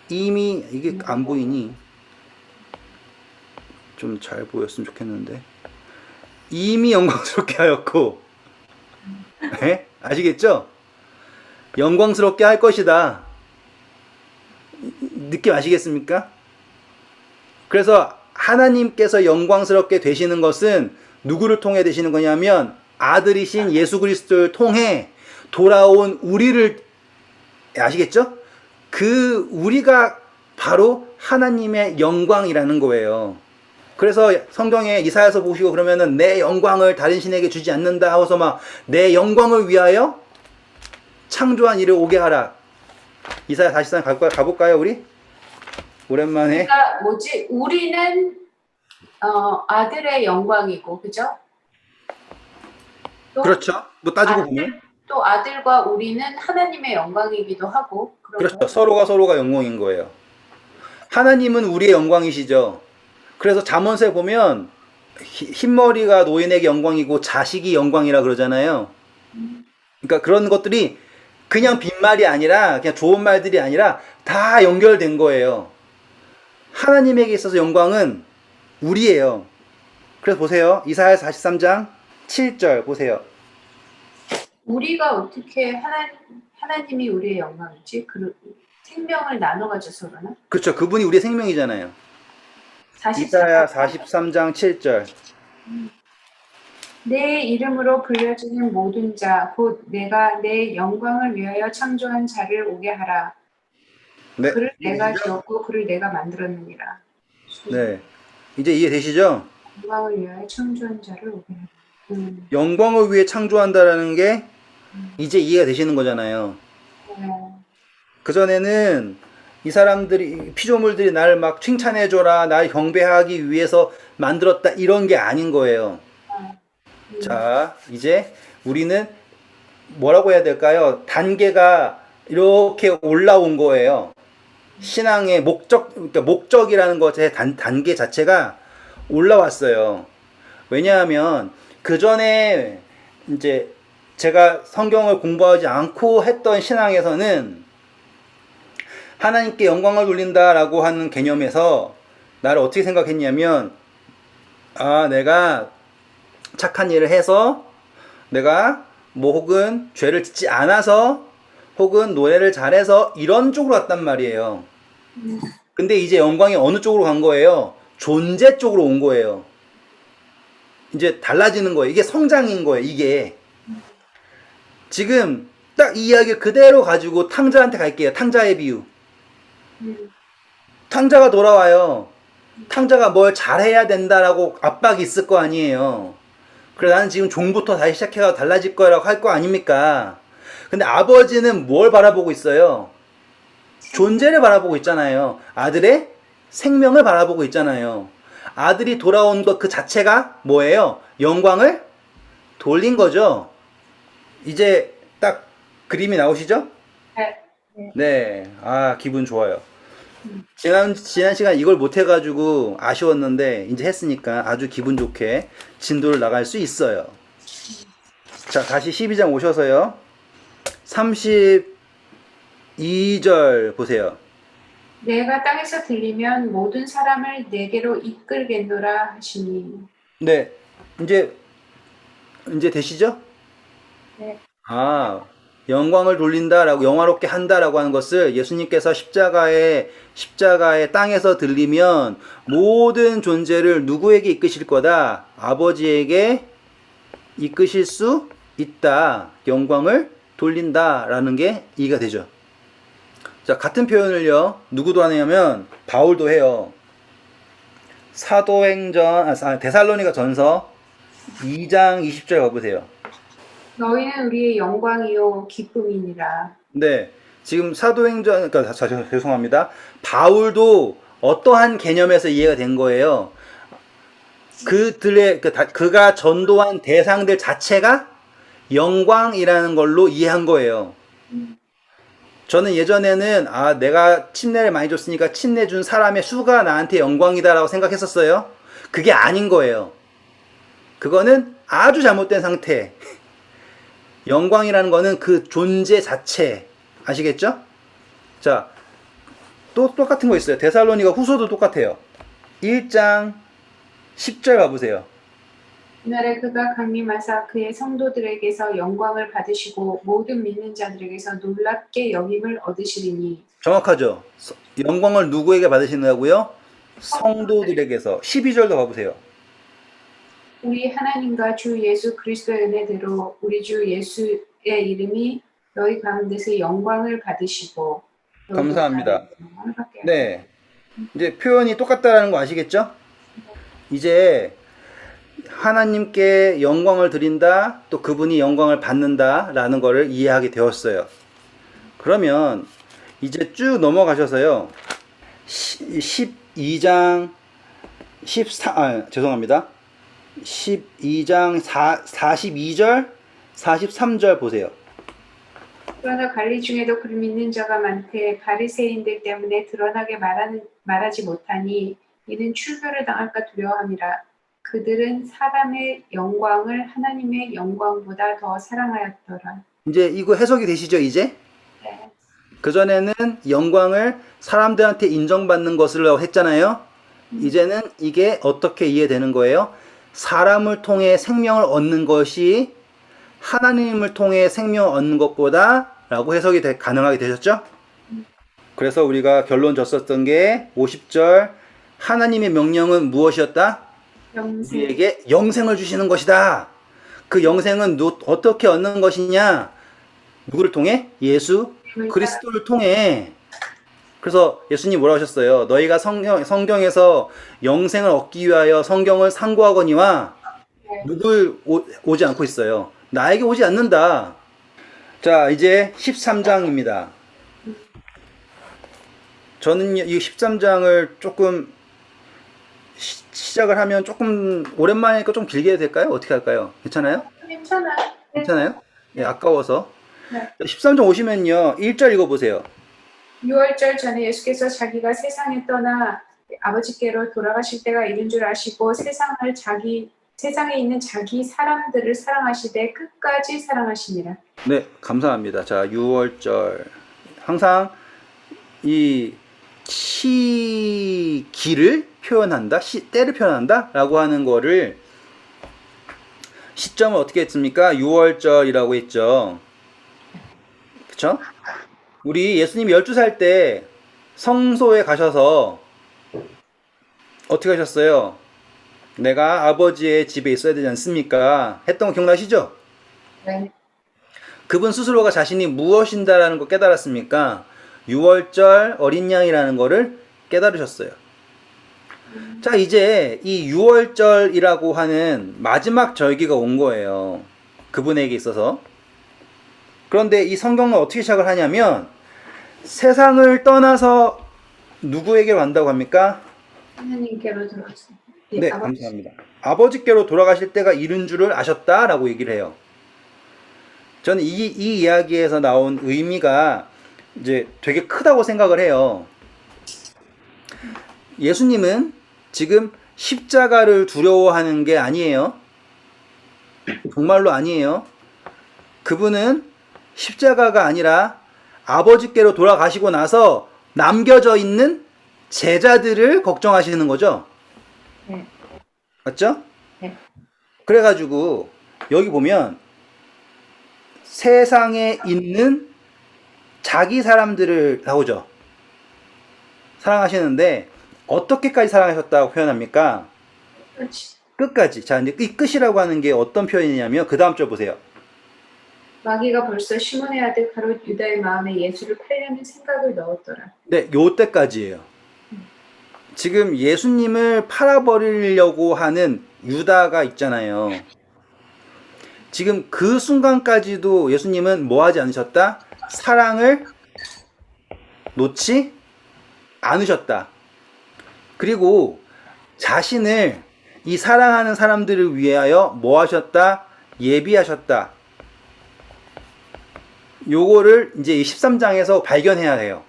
이미 이게 안 보이니 좀 잘 보였으면 좋겠는데 이미 영광스럽게 하였고 네? 아시겠죠? 영광스럽게 할 것이다. 느낌 아시겠습니까? 그래서 하나님께서 영광스럽게 되시는 것은 누구를 통해 되시는 거냐면 아들이신 예수 그리스도를 통해 돌아온 우리를 아시겠죠? 그 우리가 바로 하나님의 영광이라는 거예요. 그래서 성경에 이사야서 보시고 그러면은 내 영광을 다른 신에게 주지 않는다 하고서 막 내 영광을 위하여 창조한 이를 오게 하라. 이사야 43 가볼까요 우리? 오랜만에. 그러니까 우리는 아들의 영광이고, 그죠? 또 그렇죠. 뭐 따지고 보면. 또 아들과 우리는 하나님의 영광이기도 하고. 그렇죠. 서로가 영광인 거예요. 하나님은 우리의 영광이시죠. 그래서 잠언서에 보면 흰머리가 노인에게 영광이고 자식이 영광이라 그러잖아요. 그러니까 그런 것들이 그냥 빈말이 아니라 그냥 좋은 말들이 아니라 다 연결된 거예요. 하나님에게 있어서 영광은 우리예요. 그래서 보세요. 이사야 43장 7절 보세요. 우리가 어떻게 하나님이 우리의 영광이지? 생명을 나눠 가져서 그러나? 그렇죠. 그분이 우리의 생명이잖아요. 이사야 43장 7절. 내 이름으로 불려지는 모든 자, 곧 내가 내 영광을 위하여 창조한 자를 오게 하라. 네. 그를 내가 지었고 그를 내가 만들었느니라. 네. 이제 이해되시죠? 영광을 위하여 창조한 자를 오게 하라. 영광을 위해 창조한다라는 게 이제 이해가 되시는 거잖아요. 네. 그전에는 이 사람들이 피조물들이 나를 막 칭찬해줘라, 날 경배하기 위해서 만들었다 이런 게 아닌 거예요. 자, 이제 우리는 뭐라고 해야 될까요? 단계가 이렇게 올라온 거예요. 신앙의 그러니까 목적이라는 것의 단계 자체가 올라왔어요. 왜냐하면 그 전에 이제 제가 성경을 공부하지 않고 했던 신앙에서는 하나님께 영광을 돌린다라고 하는 개념에서 나를 어떻게 생각했냐면, 내가 착한 일을 해서, 내가 뭐 혹은 죄를 짓지 않아서, 혹은 노래를 잘해서 이런 쪽으로 갔단 말이에요. 근데 이제 영광이 어느 쪽으로 간 거예요? 존재 쪽으로 온 거예요. 이제 달라지는 거예요. 이게 성장인 거예요. 이게 지금 딱 이 이야기를 그대로 가지고 탕자한테 갈게요. 탕자의 비유. 탕자가 돌아와요. 탕자가 뭘 잘해야 된다라고 압박이 있을 거 아니에요. 그래 나는 지금 종부터 다시 시작해서 달라질 거라고 할 거 아닙니까? 근데 아버지는 뭘 바라보고 있어요? 존재를 바라보고 있잖아요. 아들의 생명을 바라보고 있잖아요. 아들이 돌아온 것 그 자체가 뭐예요? 영광을 돌린 거죠. 이제 딱 그림이 나오시죠? 네. 네. 아, 기분 좋아요. 지난 시간 이걸 못 해가지고 아쉬웠는데, 이제 했으니까 아주 기분 좋게 진도를 나갈 수 있어요. 자, 다시 12장 오셔서요. 32절 보세요. 내가 땅에서 들리면 모든 사람을 내게로 이끌겠노라 하시니. 네. 이제 되시죠? 네. 아, 영광을 돌린다라고, 영화롭게 한다라고 하는 것을 예수님께서 십자가의 땅에서 들리면 모든 존재를 누구에게 이끄실 거다? 아버지에게 이끄실 수 있다. 영광을 돌린다라는 게 이해가 되죠. 자, 같은 표현을요, 누구도 하냐면 바울도 해요. 데살로니가 전서 2장 20절 가보세요. 너희는 우리의 영광이요 기쁨이니라. 네, 지금 그러니까 죄송합니다. 바울도 어떠한 개념에서 이해가 된 거예요. 그가 전도한 대상들 자체가 영광이라는 걸로 이해한 거예요. 저는 예전에는 내가 침례를 많이 줬으니까 침례 준 사람의 수가 나한테 영광이다라고 생각했었어요. 그게 아닌 거예요. 그거는 아주 잘못된 상태. 영광이라는 거는 그 존재 자체. 아시겠죠? 자, 또 똑같은 거 있어요. 데살로니가 후서도 똑같아요. 1장 10절 가보세요. 그날에 그가 강림하사 그의 성도들에게서 영광을 받으시고 모든 믿는 자들에게서 놀랍게 여김을 얻으시리니. 정확하죠? 영광을 누구에게 받으시느냐고요? 성도들에게서. 12절도 가보세요. 우리 하나님과 주 예수 그리스도의 은혜대로 우리 주 예수의 이름이 너희 가운데서 영광을 받으시고. 감사합니다. 영광을 받게 하시고. 네. 이제 표현이 똑같다라는 거 아시겠죠? 이제 하나님께 영광을 드린다, 또 그분이 영광을 받는다라는 거를 이해하게 되었어요. 그러면 이제 쭉 넘어가셔서요. 12장 12장 42절, 43절 보세요. 그러나 관리 중에도 그를 믿는 자가 많되 바리새인들 때문에 드러나게 말하지 못하니 이는 출교를 당할까 두려워함이라. 그들은 사람의 영광을 하나님의 영광보다 더 사랑하였더라. 이제 이거 해석이 되시죠, 이제? 네. 그전에는 영광을 사람들한테 인정받는 것으로 했잖아요. 이제는 이게 어떻게 이해되는 거예요? 사람을 통해 생명을 얻는 것이 하나님을 통해 생명을 얻는 것보다 라고 해석이 가능하게 되셨죠? 그래서 우리가 결론 졌었던 게 50절 하나님의 명령은 무엇이었다? 영생. 우리에게 영생을 주시는 것이다. 그 영생은 어떻게 얻는 것이냐? 누구를 통해? 예수 그리스도를 통해. 그래서 예수님 뭐라고 하셨어요? 너희가 성경에서 영생을 얻기 위하여 성경을 상고하거니와 누굴 오지 않고 있어요. 나에게 오지 않는다. 자, 이제 13장입니다. 저는 이 13장을 조금 시작을 하면 조금 오랜만이니까 좀 길게 해도 될까요? 어떻게 할까요? 괜찮아요? 괜찮아. 괜찮아요? 네, 아까워서. 네. 13장 오시면요. 1절 읽어보세요. 6월절 전에 예수께서 자기가 세상에 떠나 아버지께로 돌아가실 때가 이른 줄 아시고 세상에 있는 자기 사람들을 사랑하시되 끝까지 사랑하시니라. 네, 감사합니다. 자, 6월절. 항상 이 시기를 표현한다, 때를 표현한다 라고 하는 거를 시점을 어떻게 했습니까? 6월절이라고 했죠. 그쵸? 우리 예수님이 12살 때 성소에 가셔서 어떻게 하셨어요? 내가 아버지의 집에 있어야 되지 않습니까? 했던 거 기억나시죠? 네. 그분 스스로가 자신이 무엇인다라는 거 깨달았습니까? 6월절 어린 양이라는 거를 깨달으셨어요. 자, 이제 이 6월절이라고 하는 마지막 절기가 온 거예요. 그분에게 있어서. 그런데 이 성경은 어떻게 시작을 하냐면 세상을 떠나서 누구에게로 간다고 합니까? 하나님께로 들어갔습니다. 예, 네, 아버지. 감사합니다. 아버지께로 돌아가실 때가 이른 줄을 아셨다라고 얘기를 해요. 저는 이 이야기에서 나온 의미가 이제 되게 크다고 생각을 해요. 예수님은 지금 십자가를 두려워하는 게 아니에요. 정말로 아니에요. 그분은 십자가가 아니라 아버지께로 돌아가시고 나서 남겨져 있는 제자들을 걱정하시는 거죠. 네. 맞죠? 네. 그래가지고 여기 보면 세상에 있는 자기 사람들을 나오죠. 사랑하시는데 어떻게까지 사랑하셨다고 표현합니까? 그렇지. 끝까지. 자, 이제 이 끝이라고 하는 게 어떤 표현이냐면 그 다음 절 보세요. 마귀가 벌써 시몬의 아들 가롯 유다의 마음에 예수를 팔려는 생각을 넣었더라. 네, 요 때까지예요. 지금 예수님을 팔아버리려고 하는 유다가 있잖아요. 지금 그 순간까지도 예수님은 뭐 하지 않으셨다? 사랑을 놓지 않으셨다. 그리고 자신을 이 사랑하는 사람들을 위하여 뭐 하셨다? 예비하셨다. 요거를 이제 이 13장에서 발견해야 해요.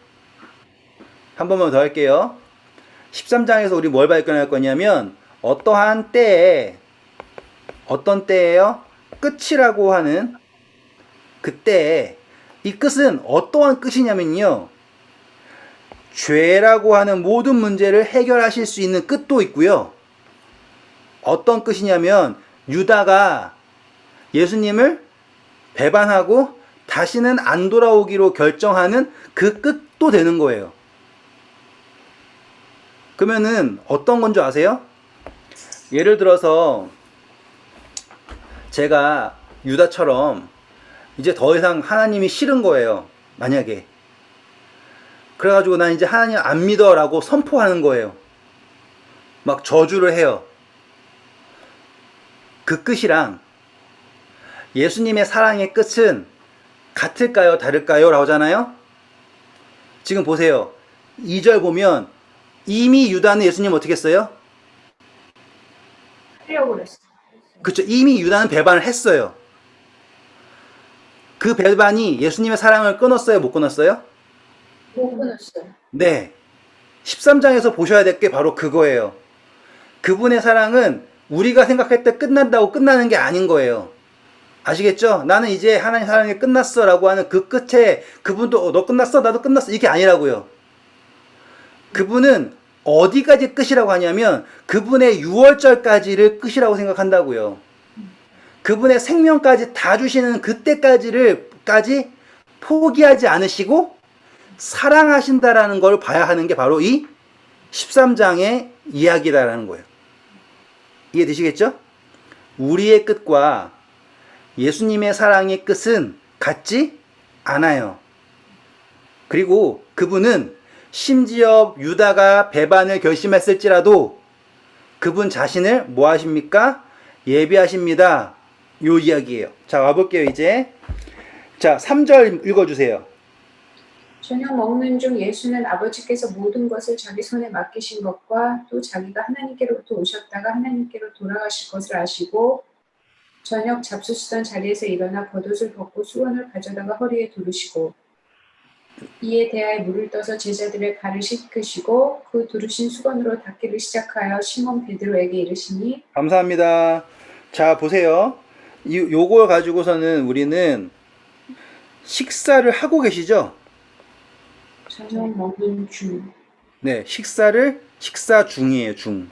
한 번만 더 할게요. 13장에서 우리 뭘 발견할 거냐면 어떠한 때에 어떤 때예요? 끝이라고 하는 그때에 이 끝은 어떠한 끝이냐면요. 죄라고 하는 모든 문제를 해결하실 수 있는 끝도 있고요. 어떤 끝이냐면 유다가 예수님을 배반하고 다시는 안 돌아오기로 결정하는 그 끝도 되는 거예요. 그러면은 어떤 건 줄 아세요? 예를 들어서 제가 유다처럼 이제 더 이상 하나님이 싫은 거예요. 만약에. 그래가지고 난 이제 하나님 안 믿어라고 선포하는 거예요. 막 저주를 해요. 그 끝이랑 예수님의 사랑의 끝은 같을까요? 다를까요? 라고 하잖아요. 지금 보세요. 2절 보면 이미 유다는 예수님 어떻게 했어요? 하려고 그랬어. 그렇죠. 이미 유다는 배반을 했어요. 그 배반이 예수님의 사랑을 끊었어요? 못 끊었어요? 못 끊었어요. 네. 13장에서 보셔야 될 게 바로 그거예요. 그분의 사랑은 우리가 생각할 때 끝난다고 끝나는 게 아닌 거예요. 아시겠죠? 나는 이제 하나님 사랑이 끝났어 라고 하는 그 끝에 그분도 너 끝났어? 나도 끝났어. 이게 아니라고요. 그분은 어디까지 끝이라고 하냐면 그분의 6월절까지를 끝이라고 생각한다고요. 그분의 생명까지 다 주시는 그때까지 포기하지 않으시고 사랑하신다라는 걸 봐야 하는 게 바로 이 13장의 이야기다라는 거예요. 이해되시겠죠? 우리의 끝과 예수님의 사랑의 끝은 같지 않아요. 그리고 그분은 심지어 유다가 배반을 결심했을지라도 그분 자신을 뭐 하십니까? 예비하십니다. 요 이야기예요. 자, 와볼게요, 이제. 자, 3절 읽어주세요. 저녁 먹는 중 예수는 아버지께서 모든 것을 자기 손에 맡기신 것과 또 자기가 하나님께로부터 오셨다가 하나님께로 돌아가실 것을 아시고 저녁 잡수시던 자리에서 일어나 겉옷을 벗고 수건을 가져다가 허리에 두르시고 이에 대하여 물을 떠서 제자들의 발을 씻으시고 그 두르신 수건으로 닦기를 시작하여 시몬 베드로에게 이르시니 감사합니다. 자, 보세요. 요걸 가지고서는 우리는 식사를 하고 계시죠? 저녁 먹는 중 네, 식사 중이에요, 중.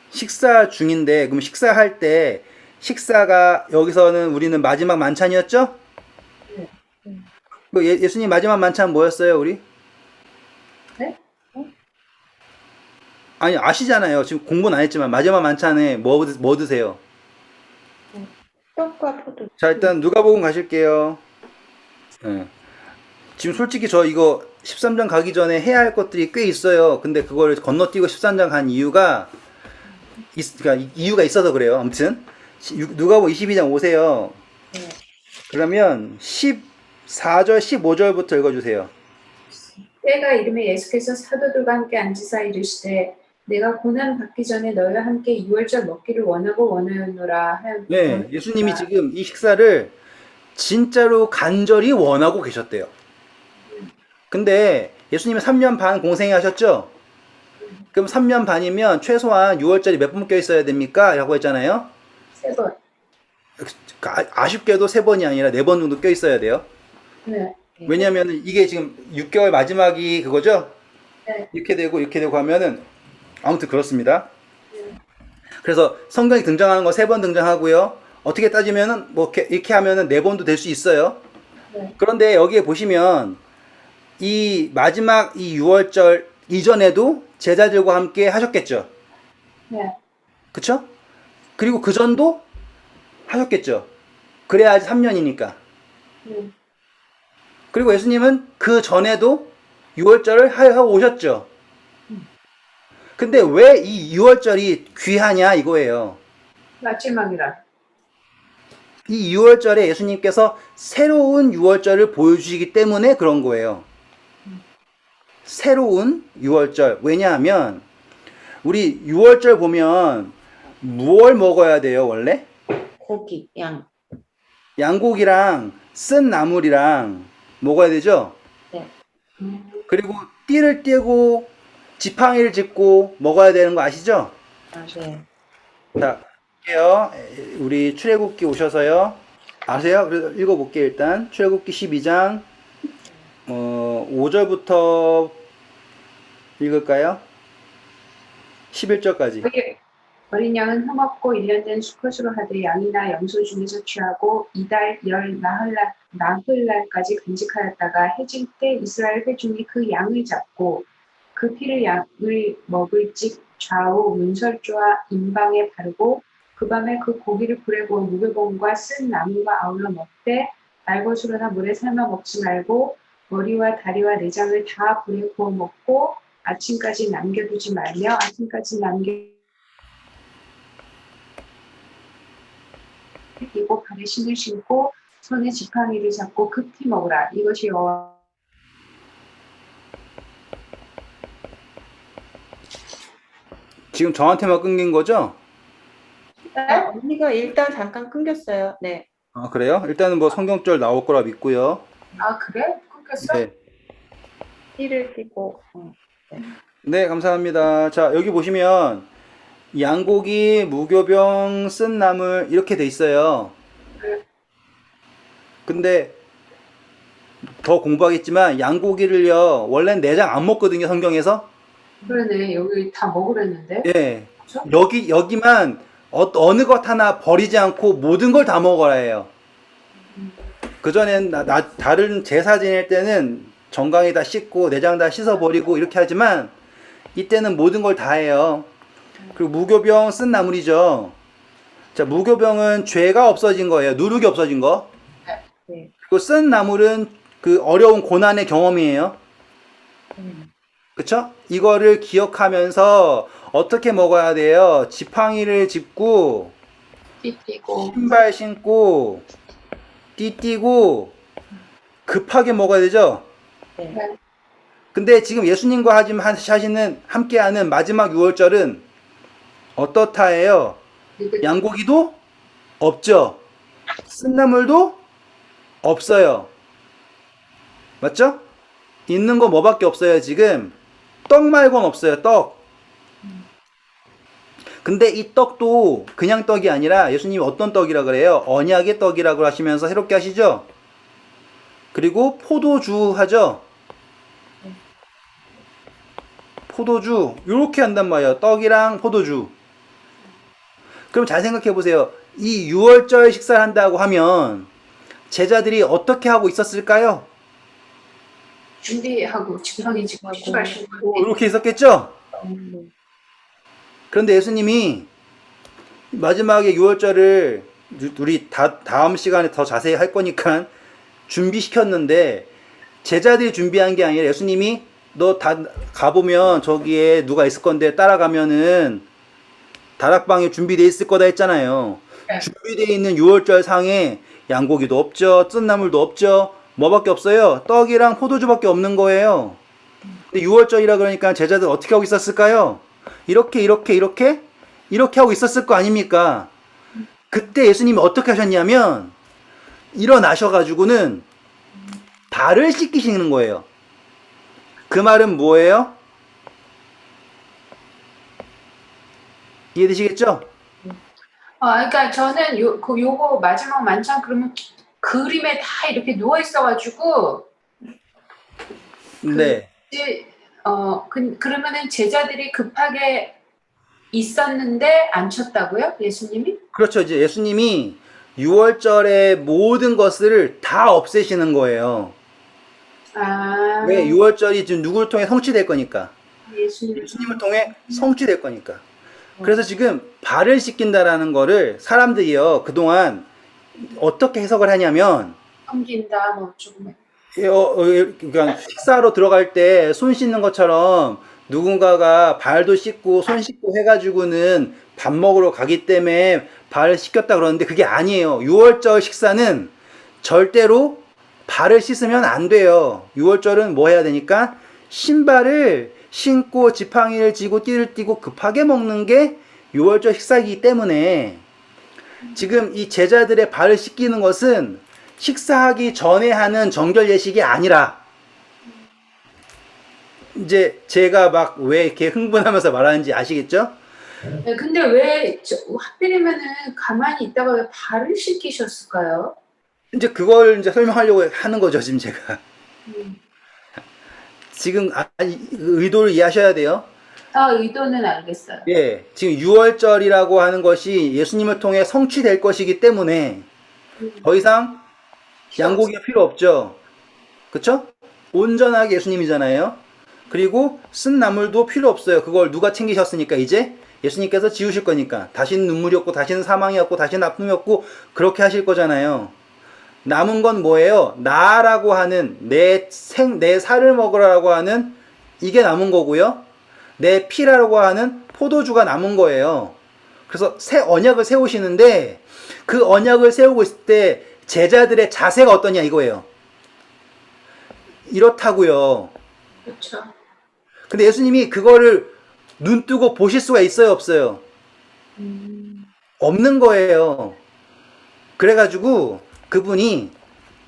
식사 중인데, 그럼 식사할 때, 식사가 여기서는 우리는 마지막 만찬이었죠? 네. 그 예수님 마지막 만찬 뭐였어요, 우리? 네? 아니, 아시잖아요. 지금 공부는 안 했지만, 마지막 만찬에 뭐 드세요? 떡과 포도 자, 일단 누가복음 가실게요. 네. 지금 솔직히 저 이거 13장 가기 전에 해야 할 것들이 꽤 있어요. 근데 그걸 건너뛰고 13장 간 이유가 그러니까 이유가 있어서 그래요. 아무튼 누가복음 22장 오세요. 네. 그러면 14절 15절부터 읽어주세요. 때가 이름에 예수께서 사도들과 함께 앉으사 이르시되 내가 고난 받기 전에 너희와 함께 유월절 먹기를 원하고 원하였노라 네, 예수님이 지금 이 식사를 진짜로 간절히 원하고 계셨대요. 근데 예수님은 3년 반 공생하셨죠? 그럼 3년 반이면 최소한 6월절이 몇 번 껴 있어야 됩니까? 라고 했잖아요. 3번. 아쉽게도 3번이 아니라 4번 정도 껴 있어야 돼요. 네. 왜냐면 이게 지금 6개월 마지막이 그거죠? 네. 이렇게 되고 하면은 아무튼 그렇습니다. 그래서 성경에 등장하는 거 3번 등장하고요. 어떻게 따지면은 뭐 이렇게 하면은 4번도 될 수 있어요. 네. 그런데 여기에 보시면 이 마지막 이 6월절 이전에도 제자들과 함께 하셨겠죠. 네. 그쵸? 그리고 그 전도 하셨겠죠. 그래야지 3년이니까. 네. 그리고 예수님은 그 전에도 6월절을 하고 오셨죠. 근데 왜 이 6월절이 귀하냐 이거예요. 마지막이라. 이 6월절에 예수님께서 새로운 6월절을 보여주시기 때문에 그런 거예요. 새로운 6월절. 왜냐하면 우리 6월절 보면 무얼 먹어야 돼요, 원래? 고기, 양. 양고기랑 쓴 나물이랑 먹어야 되죠? 네. 그리고 띠를 떼고 지팡이를 짚고 먹어야 되는 거 아시죠? 아, 네. 자, 볼게요. 우리 출애굽기 오셔서요. 아세요? 그래서 읽어볼게요, 일단. 출애굽기 12장, 5절부터 읽을까요? 11절까지. 어린 양은 흠없고 1년 된 수컷으로 하되 양이나 염소 중에서 취하고 이달 열 나흘날까지 간직하였다가 해질 때 이스라엘 회중이 그 양을 잡고 그 피를 양을 먹을 즉 좌우 문설주와 임방에 바르고 그 밤에 그 고기를 불에 구워 무교봉과 쓴 나물과 아울러 먹되 날것으로나 물에 삶아 먹지 말고 머리와 다리와 내장을 다 불에 구워 먹고 아침까지 남겨두지 말며 아침까지 남기고 발에 신을 신고 손에 지팡이를 잡고 급히 먹으라. 이것이 여호와 지금 저한테만 끊긴 거죠? 언니가 일단 잠깐 끊겼어요. 네. 아, 그래요? 일단은 뭐 성경절 나올 거라 믿고요. 아 그래? 끊겼어? 네. 띠를 띠고. 네, 감사합니다. 자, 여기 보시면 양고기, 무교병, 쓴 나물 이렇게 돼 있어요. 근데 더 공부하겠지만 양고기를요, 원래는 내장 안 먹거든요, 성경에서. 그러네. 여기 다 먹으랬는데. 예. 그렇죠? 여기만 어느 것 하나 버리지 않고 모든 걸 다 먹어라 해요. 그전엔 다른 제사 지낼 때는 정강이 다 씻고 내장 다 씻어버리고 이렇게 하지만 이때는 모든 걸 다 해요. 그리고 무교병 쓴 나물이죠. 자, 무교병은 죄가 없어진 거예요. 누룩이 없어진 거. 네. 그리고 쓴 나물은 그 어려운 고난의 경험이에요. 그쵸? 이거를 기억하면서 어떻게 먹어야 돼요? 지팡이를 짚고 띠띠고 신발 신고 띠 띠고 급하게 먹어야 되죠? 네. 근데 지금 예수님과 하시는 함께하는 마지막 6월절은 어떻다해요? 양고기도 없죠? 쓴나물도 없어요. 맞죠? 있는 거 뭐밖에 없어요, 지금? 떡 말고는 없어요, 떡. 근데 이 떡도 그냥 떡이 아니라 예수님이 어떤 떡이라 그래요? 언약의 떡이라고 하시면서 새롭게 하시죠? 그리고 포도주 하죠? 포도주 이렇게 한단 말이에요. 떡이랑 포도주. 그럼 잘 생각해 보세요. 이 6월절 식사를 한다고 하면 제자들이 어떻게 하고 있었을까요? 준비하고 지팡이 짚고 신발 신고 이렇게 있었겠죠? 그런데 예수님이 마지막에 6월절을 우리 다음 시간에 더 자세히 할 거니까 준비시켰는데 제자들이 준비한 게 아니라 예수님이 너 다 가보면 저기에 누가 있을 건데 따라가면은 다락방에 준비되어 있을 거다 했잖아요. 네. 준비되어 있는 6월절 상에 양고기도 없죠. 쓴나물도 없죠. 뭐밖에 없어요? 떡이랑 포도주밖에 없는 거예요. 근데 6월절이라 그러니까 제자들 어떻게 하고 있었을까요? 이렇게 하고 있었을 거 아닙니까? 그때 예수님이 어떻게 하셨냐면 일어나셔가지고는 발을 씻기시는 거예요. 그 말은 뭐예요? 이해되시겠죠? 그러니까 저는 요거 마지막 만찬 그러면 그림에 다 이렇게 누워 있어가지고 네. 이제 그러면은 제자들이 급하게 있었는데 안 쳤다고요? 예수님이? 그렇죠. 이제 예수님이 6월절의 모든 것을 다 없애시는 거예요. 아, 왜? 6월절이 지금 누구를 통해 성취될 거니까. 예수님. 예수님을 통해 성취될 거니까. 그래서 지금 발을 씻긴다라는 거를 사람들이요, 그동안 어떻게 해석을 하냐면, 섬긴다, 뭐 조금. 그러니까 식사로 들어갈 때 손 씻는 것처럼 누군가가 발도 씻고 손 씻고 해가지고는 밥 먹으러 가기 때문에 발을 씻겼다 그러는데 그게 아니에요. 6월절 식사는 절대로 발을 씻으면 안 돼요. 6월절은 뭐 해야 되니까 신발을 신고 지팡이를 쥐고 띠를 띠고 급하게 먹는 게 6월절 식사이기 때문에 지금 이 제자들의 발을 씻기는 것은 식사하기 전에 하는 정결 예식이 아니라 이제 제가 막 왜 이렇게 흥분하면서 말하는지 아시겠죠? 네, 근데 왜 하필이면은 가만히 있다가 왜 발을 씻기셨을까요? 이제 그걸 이제 설명하려고 하는 거죠, 지금 제가. 음. 지금 의도를 이해하셔야 돼요. 의도는 알겠어요. 예, 지금 6월절이라고 하는 것이 예수님을 통해 성취될 것이기 때문에 더 이상 양고기가 필요 없죠. 그쵸? 온전하게 예수님이잖아요. 그리고 쓴 나물도 필요 없어요. 그걸 누가 챙기셨으니까 이제 예수님께서 지우실 거니까. 다시는 눈물이 없고 다시는 사망이 없고 다시는 아픔이 없고 그렇게 하실 거잖아요. 남은 건 뭐예요? 나라고 하는 내 살을 먹으라고 하는 이게 남은 거고요. 내 피라고 하는 포도주가 남은 거예요. 그래서 새 언약을 세우시는데 그 언약을 세우고 있을 때 제자들의 자세가 어떠냐 이거예요. 이렇다고요. 그렇죠. 근데 예수님이 그거를 눈 뜨고 보실 수가 있어요, 없어요? 없는 거예요. 그래가지고 그분이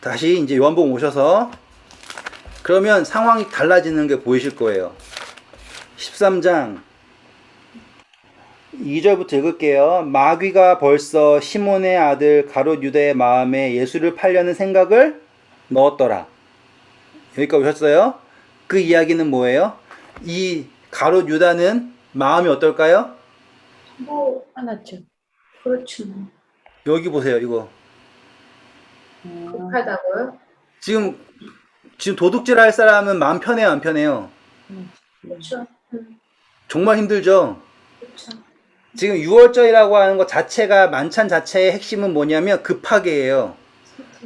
다시 이제 요한복음 오셔서 그러면 상황이 달라지는 게 보이실 거예요. 13장 2절부터 읽을게요. 마귀가 벌써 시몬의 아들 가롯 유다의 마음에 예수를 팔려는 생각을 넣었더라. 여기까지 오셨어요? 그 이야기는 뭐예요? 이 가롯 유다는 마음이 어떨까요? 뭐 화났죠. 그렇죠. 여기 보세요, 이거. 급하다고요? 지금 도둑질 할 사람은 마음 편해요, 안 편해요? 그렇죠. 정말 힘들죠? 그렇죠. 지금 6월절이라고 하는 것 자체가 만찬 자체의 핵심은 뭐냐면 급하게예요.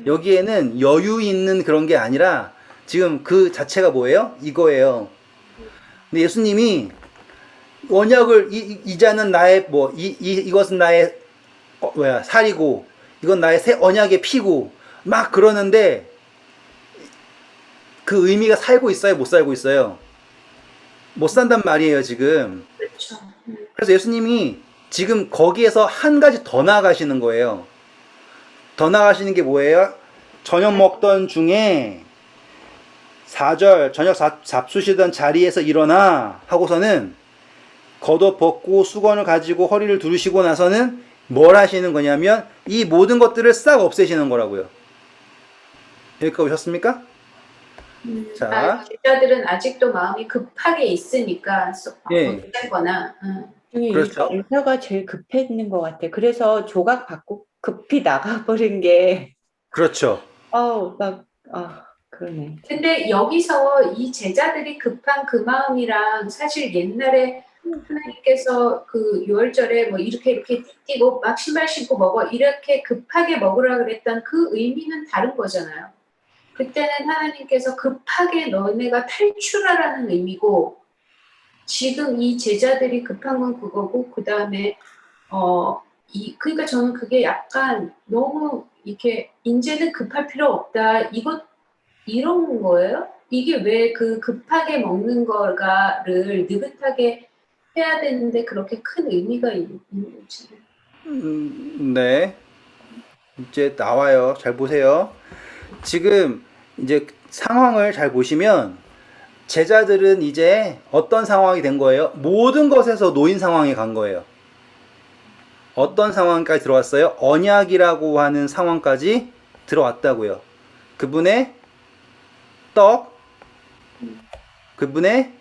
여기에는 여유 있는 그런 게 아니라 지금 그 자체가 뭐예요? 이거예요. 근데 예수님이 언약을 이 자는 나의 이것은 나의 살이고 이건 나의 새 언약의 피고 막 그러는데 그 의미가 살고 있어요? 못 살고 있어요? 못 산단 말이에요, 지금. 그렇죠. 그래서 예수님이 지금 거기에서 한 가지 더 나아가시는 거예요. 더 나아가시는 게 뭐예요? 저녁 먹던 중에 4절 저녁 잡수시던 자리에서 일어나 하고서는 겉옷 벗고 수건을 가지고 허리를 두르시고 나서는 뭘 하시는 거냐면 이 모든 것들을 싹 없애시는 거라고요. 여기까지 오셨습니까? 자, 제자들은 아직도 마음이 급하게 있으니까 예. 어쨌거나 그렇죠. 인사가 제일 급했는 것 같아. 그래서 조각 받고 급히 나가버린 게, 그렇죠. 그러네. 근데 여기서 이 제자들이 급한 그 마음이랑 사실 옛날에 하나님께서 그 유월절에 뭐 이렇게 뛰고 막 신발 신고 먹어 이렇게 급하게 먹으라 그랬던 그 의미는 다른 거잖아요. 그때는 하나님께서 급하게 너네가 탈출하라는 의미고 지금 이 제자들이 급한 건 그거고 그 다음에 그러니까 저는 그게 약간 너무 이렇게 이제는 급할 필요 없다 이런 거예요? 이게 왜 그 급하게 먹는 거를 느긋하게 해야 되는데 그렇게 큰 의미가 있는 거지. 네. 이제 나와요. 잘 보세요. 지금 이제 상황을 잘 보시면 제자들은 이제 어떤 상황이 된 거예요? 모든 것에서 놓인 상황에 간 거예요. 어떤 상황까지 들어왔어요? 언약이라고 하는 상황까지 들어왔다고요. 그분의 떡, 그분의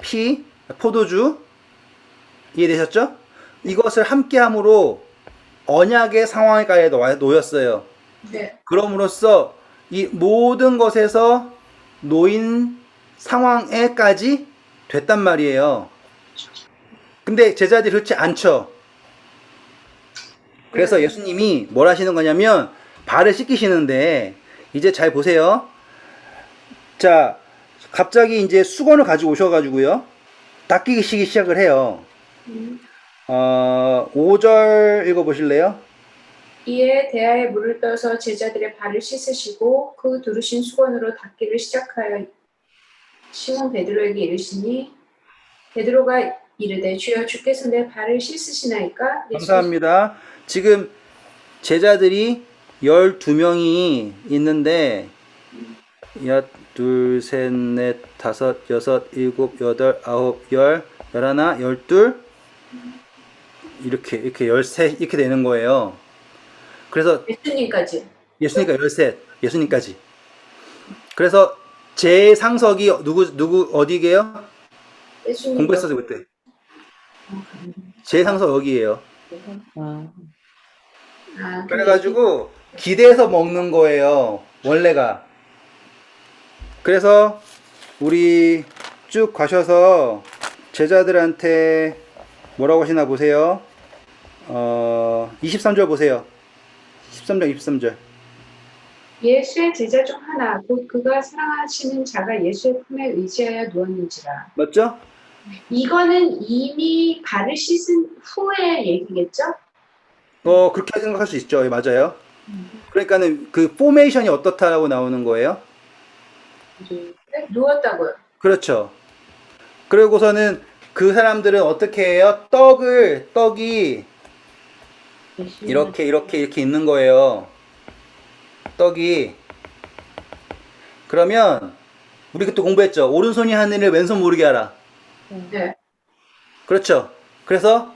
피, 포도주, 이해되셨죠? 이것을 함께함으로 언약의 상황에까지 놓였어요. 네. 그럼으로써 이 모든 것에서 놓인 상황에까지 됐단 말이에요. 근데 제자들이 그렇지 않죠. 그래서 예수님이 뭘 하시는 거냐면 발을 씻기시는데 이제 잘 보세요. 자, 갑자기 이제 수건을 가지고 오셔가지고요. 닦이시기 시작을 해요. 5절 읽어보실래요? 이에 대하에 물을 떠서 제자들의 발을 씻으시고 그 두르신 수건으로 닦기를 시작하여 시몬 베드로에게 이르시니 베드로가 이르되 주여 주께서 내 발을 씻으시나이까? 감사합니다. 지금 제자들이 12명이 있는데 둘, 셋, 넷, 다섯, 여섯, 일곱, 여덟, 아홉, 열, 열하나, 열둘 이렇게 열셋 이렇게 되는 거예요. 그래서 예수님까지. 예수님까 열셋, 예수님까지. 그래서 제 상석이 누구 어디게요? 예수님. 공부했었어요 그때. 제 상석 여기에요. 아, 그래가지고 기대서 먹는 거예요 원래가. 그래서 우리 쭉 가셔서 제자들한테 뭐라고 하시나 보세요. 23절 보세요. 13절 23절. 예수의 제자 중 하나 곧 그가 사랑하시는 자가 예수의 품에 의지하여 누웠는지라. 맞죠? 이거는 이미 발을 씻은 후의 얘기겠죠? 그렇게 생각할 수 있죠. 예, 맞아요. 그러니까는 그 포메이션이 어떻다라고 나오는 거예요. 네, 누웠다고요. 그렇죠. 그리고서는 그 사람들은 어떻게 해요? 떡이 이렇게 있는 거예요. 떡이. 그러면 우리 그때 공부했죠. 오른손이 하늘을 왼손 모르게 하라. 네. 그렇죠. 그래서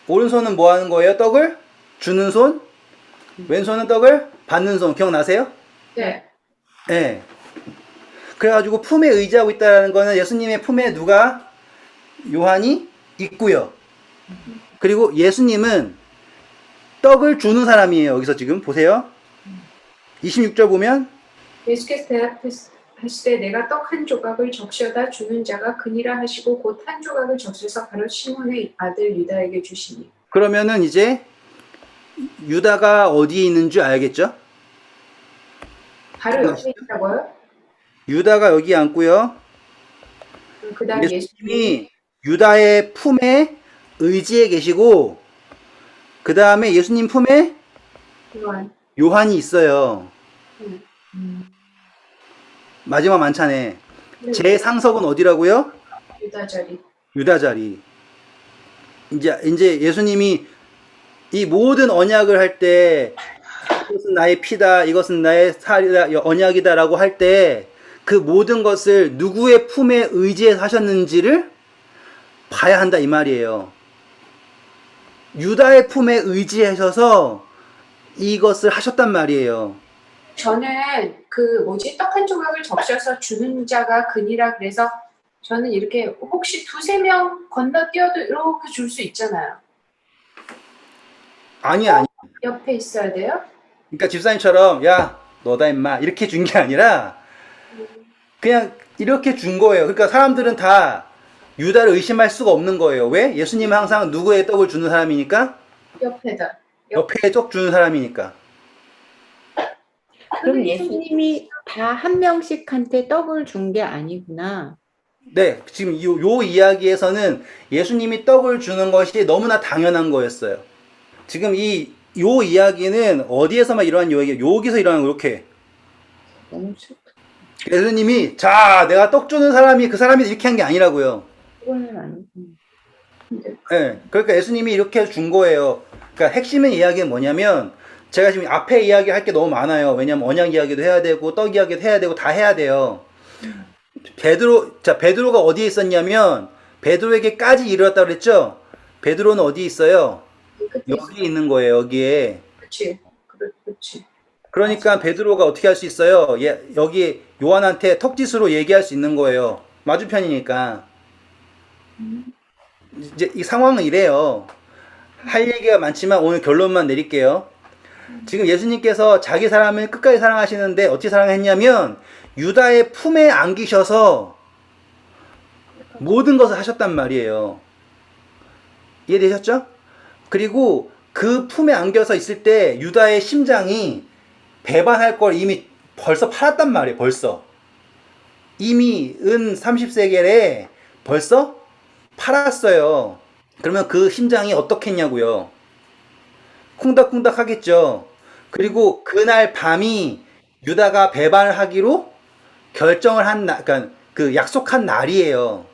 오른손은 뭐 하는 거예요? 떡을 주는 손. 왼손은 떡을 받는 손. 기억나세요? 네. 네. 그래가지고 품에 의지하고 있다는 거는 예수님의 품에 누가? 요한이 있고요. 그리고 예수님은 떡을 주는 사람이에요. 여기서 지금 보세요. 26절 보면 예수께서 대답하시되 내가 떡 한 조각을 적셔다 주는 자가 그니라 하시고 곧 한 조각을 적셔서 바로 시몬의 아들 유다에게 주시니. 그러면은 이제 유다가 어디에 있는 줄 알겠죠? 바로 옆에 있다고요? 유다가 여기 앉고요. 그 다음 예수님이 예수님이 유다의 품에 의지해 계시고 그 다음에 예수님 품에 요한. 요한이 있어요. 마지막 만찬에 제 상석은 어디라고요? 유다 자리. 유다 자리. 이제 예수님이 이 모든 언약을 할 때 이것은 나의 피다, 이것은 나의 살이다, 언약이다라고 할 때 그 모든 것을 누구의 품에 의지해서 하셨는지를 봐야 한다 이 말이에요. 유다의 품에 의지하셔서 이것을 하셨단 말이에요. 저는 떡 한 조각을 적셔서 주는 자가 그니라 그래서 저는 이렇게 혹시 두세 명 건너뛰어도 이렇게 줄 수 있잖아요. 아니야. 옆에 있어야 돼요? 그러니까 집사님처럼 야 너다 임마 이렇게 준 게 아니라 그냥 이렇게 준 거예요. 그러니까 사람들은 다 유다를 의심할 수가 없는 거예요. 왜? 예수님은 항상 누구의 떡을 주는 사람이니까? 옆에다. 옆에 떡 주는 사람이니까. 그럼 예수님이 다 한 명씩한테 떡을 준 게 아니구나. 네, 지금 요 이야기에서는 예수님이 떡을 주는 것이 너무나 당연한 거였어요. 지금 요 이야기는 어디에서만 일어난 이야기예요? 여기서 일어나는 거 이렇게. 너무 슬프. 예수님이 자 내가 떡 주는 사람이 그 사람이 이렇게 한 게 아니라고요. 그거는 아니고. 근데 네, 그러니까 예수님이 이렇게 준 거예요. 그러니까 핵심의 이야기는 뭐냐면 제가 지금 앞에 이야기할 게 너무 많아요. 왜냐면 언약 이야기도 해야 되고 떡 이야기도 해야 되고 다 해야 돼요. 베드로가 어디에 있었냐면 베드로에게까지 이르렀다고 그랬죠? 베드로는 어디에 있어요? 끝에 여기 있는 거예요, 여기에. 그렇지. 그렇지. 그러니까 베드로가 어떻게 할 수 있어요? 여기 요한한테 턱짓으로 얘기할 수 있는 거예요. 맞은편이니까. 이제 이 상황은 이래요. 할 얘기가 많지만 오늘 결론만 내릴게요. 지금 예수님께서 자기 사람을 끝까지 사랑하시는데 어떻게 사랑했냐면 유다의 품에 안기셔서 모든 것을 하셨단 말이에요. 이해되셨죠? 그리고 그 품에 안겨서 있을 때 유다의 심장이 배반할 걸 이미 벌써 팔았단 말이에요. 벌써. 이미 은 30세겔에 벌써 팔았어요. 그러면 그 심장이 어떻겠냐고요. 쿵닥쿵닥 하겠죠. 그리고 그날 밤이 유다가 배반하기로 결정을 한 그러니까 그 약속한 날이에요.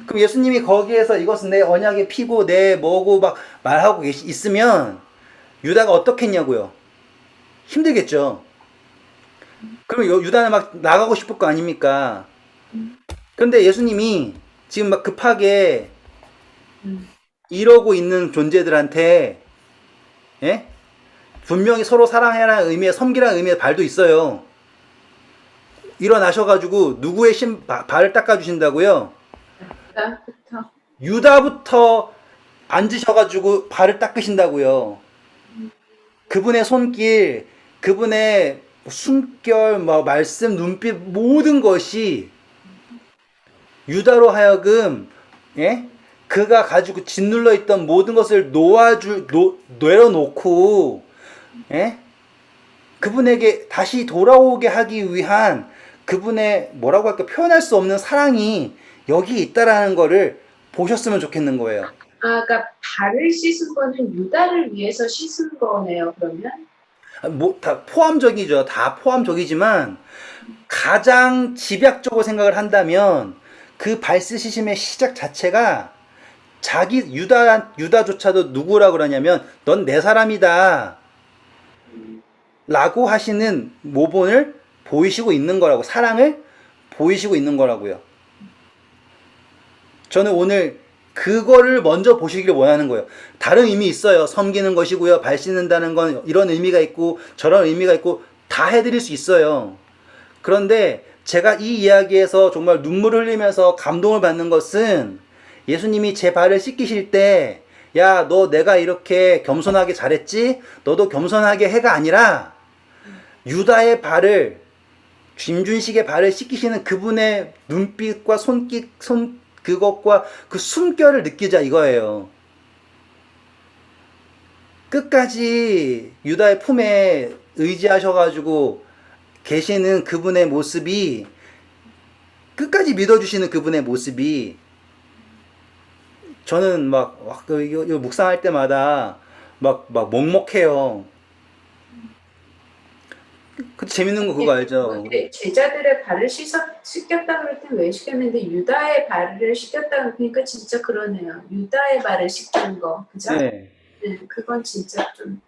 그럼 예수님이 거기에서 이것은 내 언약의 피고 내 뭐고 막 말하고 있으면 유다가 어떻겠냐고요. 힘들겠죠. 그럼 유다는 막 나가고 싶을 거 아닙니까? 그런데 예수님이 지금 막 급하게 이러고 있는 존재들한테 예? 분명히 서로 사랑해라는 의미의 섬기라는 의미의 발도 있어요. 일어나셔가지고 누구의 발을 닦아주신다고요? 나부터 유다부터 앉으셔가지고 발을 닦으신다고요. 그분의 손길, 그분의 숨결, 뭐 말씀, 눈빛 모든 것이 유다로 하여금 예? 그가 가지고 짓눌러 있던 모든 것을 내려놓고 예? 그분에게 다시 돌아오게 하기 위한 그분의 뭐라고 할까 표현할 수 없는 사랑이 여기 있다라는 거를 보셨으면 좋겠는 거예요. 그러니까 발을 씻은 거는 유다를 위해서 씻은 거네요. 그러면 뭐 다 포함적이죠. 다 포함적이지만 가장 집약적으로 생각을 한다면 그 발스시심의 시작 자체가 자기 유다조차도 누구라고 그러냐면 넌 내 사람이다 라고 하시는 모본을 보이시고 있는 거라고, 사랑을 보이시고 있는 거라고요. 저는 오늘 그거를 먼저 보시기를 원하는 거예요. 다른 의미 있어요. 섬기는 것이고요. 발 씻는다는 건 이런 의미가 있고 저런 의미가 있고 다 해드릴 수 있어요. 그런데 제가 이 이야기에서 정말 눈물을 흘리면서 감동을 받는 것은 예수님이 제 발을 씻기실 때 야, 너 내가 이렇게 겸손하게 잘했지? 너도 겸손하게 해가 아니라 유다의 발을, 김준식의 발을 씻기시는 그분의 눈빛과 그것과 그 숨결을 느끼자 이거예요. 끝까지 유다의 품에 의지하셔가지고 계시는 그분의 모습이, 끝까지 믿어주시는 그분의 모습이 저는 이거 묵상할 때마다 막 먹먹해요. 그 재밌는 거 그거 알죠? 제자들의 발을 씻겼다 그럴 때 왜 씻겼는데 유다의 발을 씻겼다 그러니까 진짜 그러네요. 유다의 발을 씻긴 거, 그죠? 네. 네, 그건 진짜 좀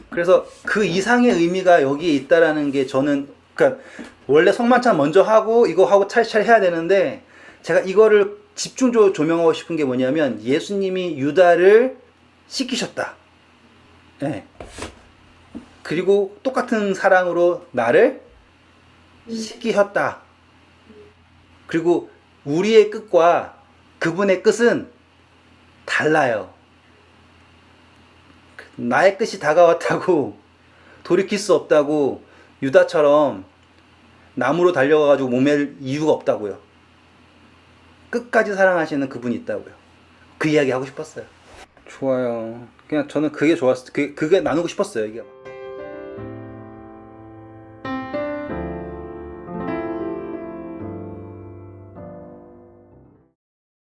그래서 그 이상의 의미가 여기에 있다라는 게 저는, 그러니까 원래 성만찬 먼저 하고 이거 하고 차례차례 해야 되는데 제가 이거를 집중적으로 조명하고 싶은 게 뭐냐면 예수님이 유다를 씻기셨다. 네. 그리고 똑같은 사랑으로 나를 씻기셨다. 그리고 우리의 끝과 그분의 끝은 달라요. 나의 끝이 다가왔다고 돌이킬 수 없다고 유다처럼 나무로 달려가가지고 목맬 이유가 없다고요. 끝까지 사랑하시는 그분이 있다고요. 그 이야기 하고 싶었어요. 좋아요. 그냥 저는 그게 좋았어요. 그게 나누고 싶었어요. 이게.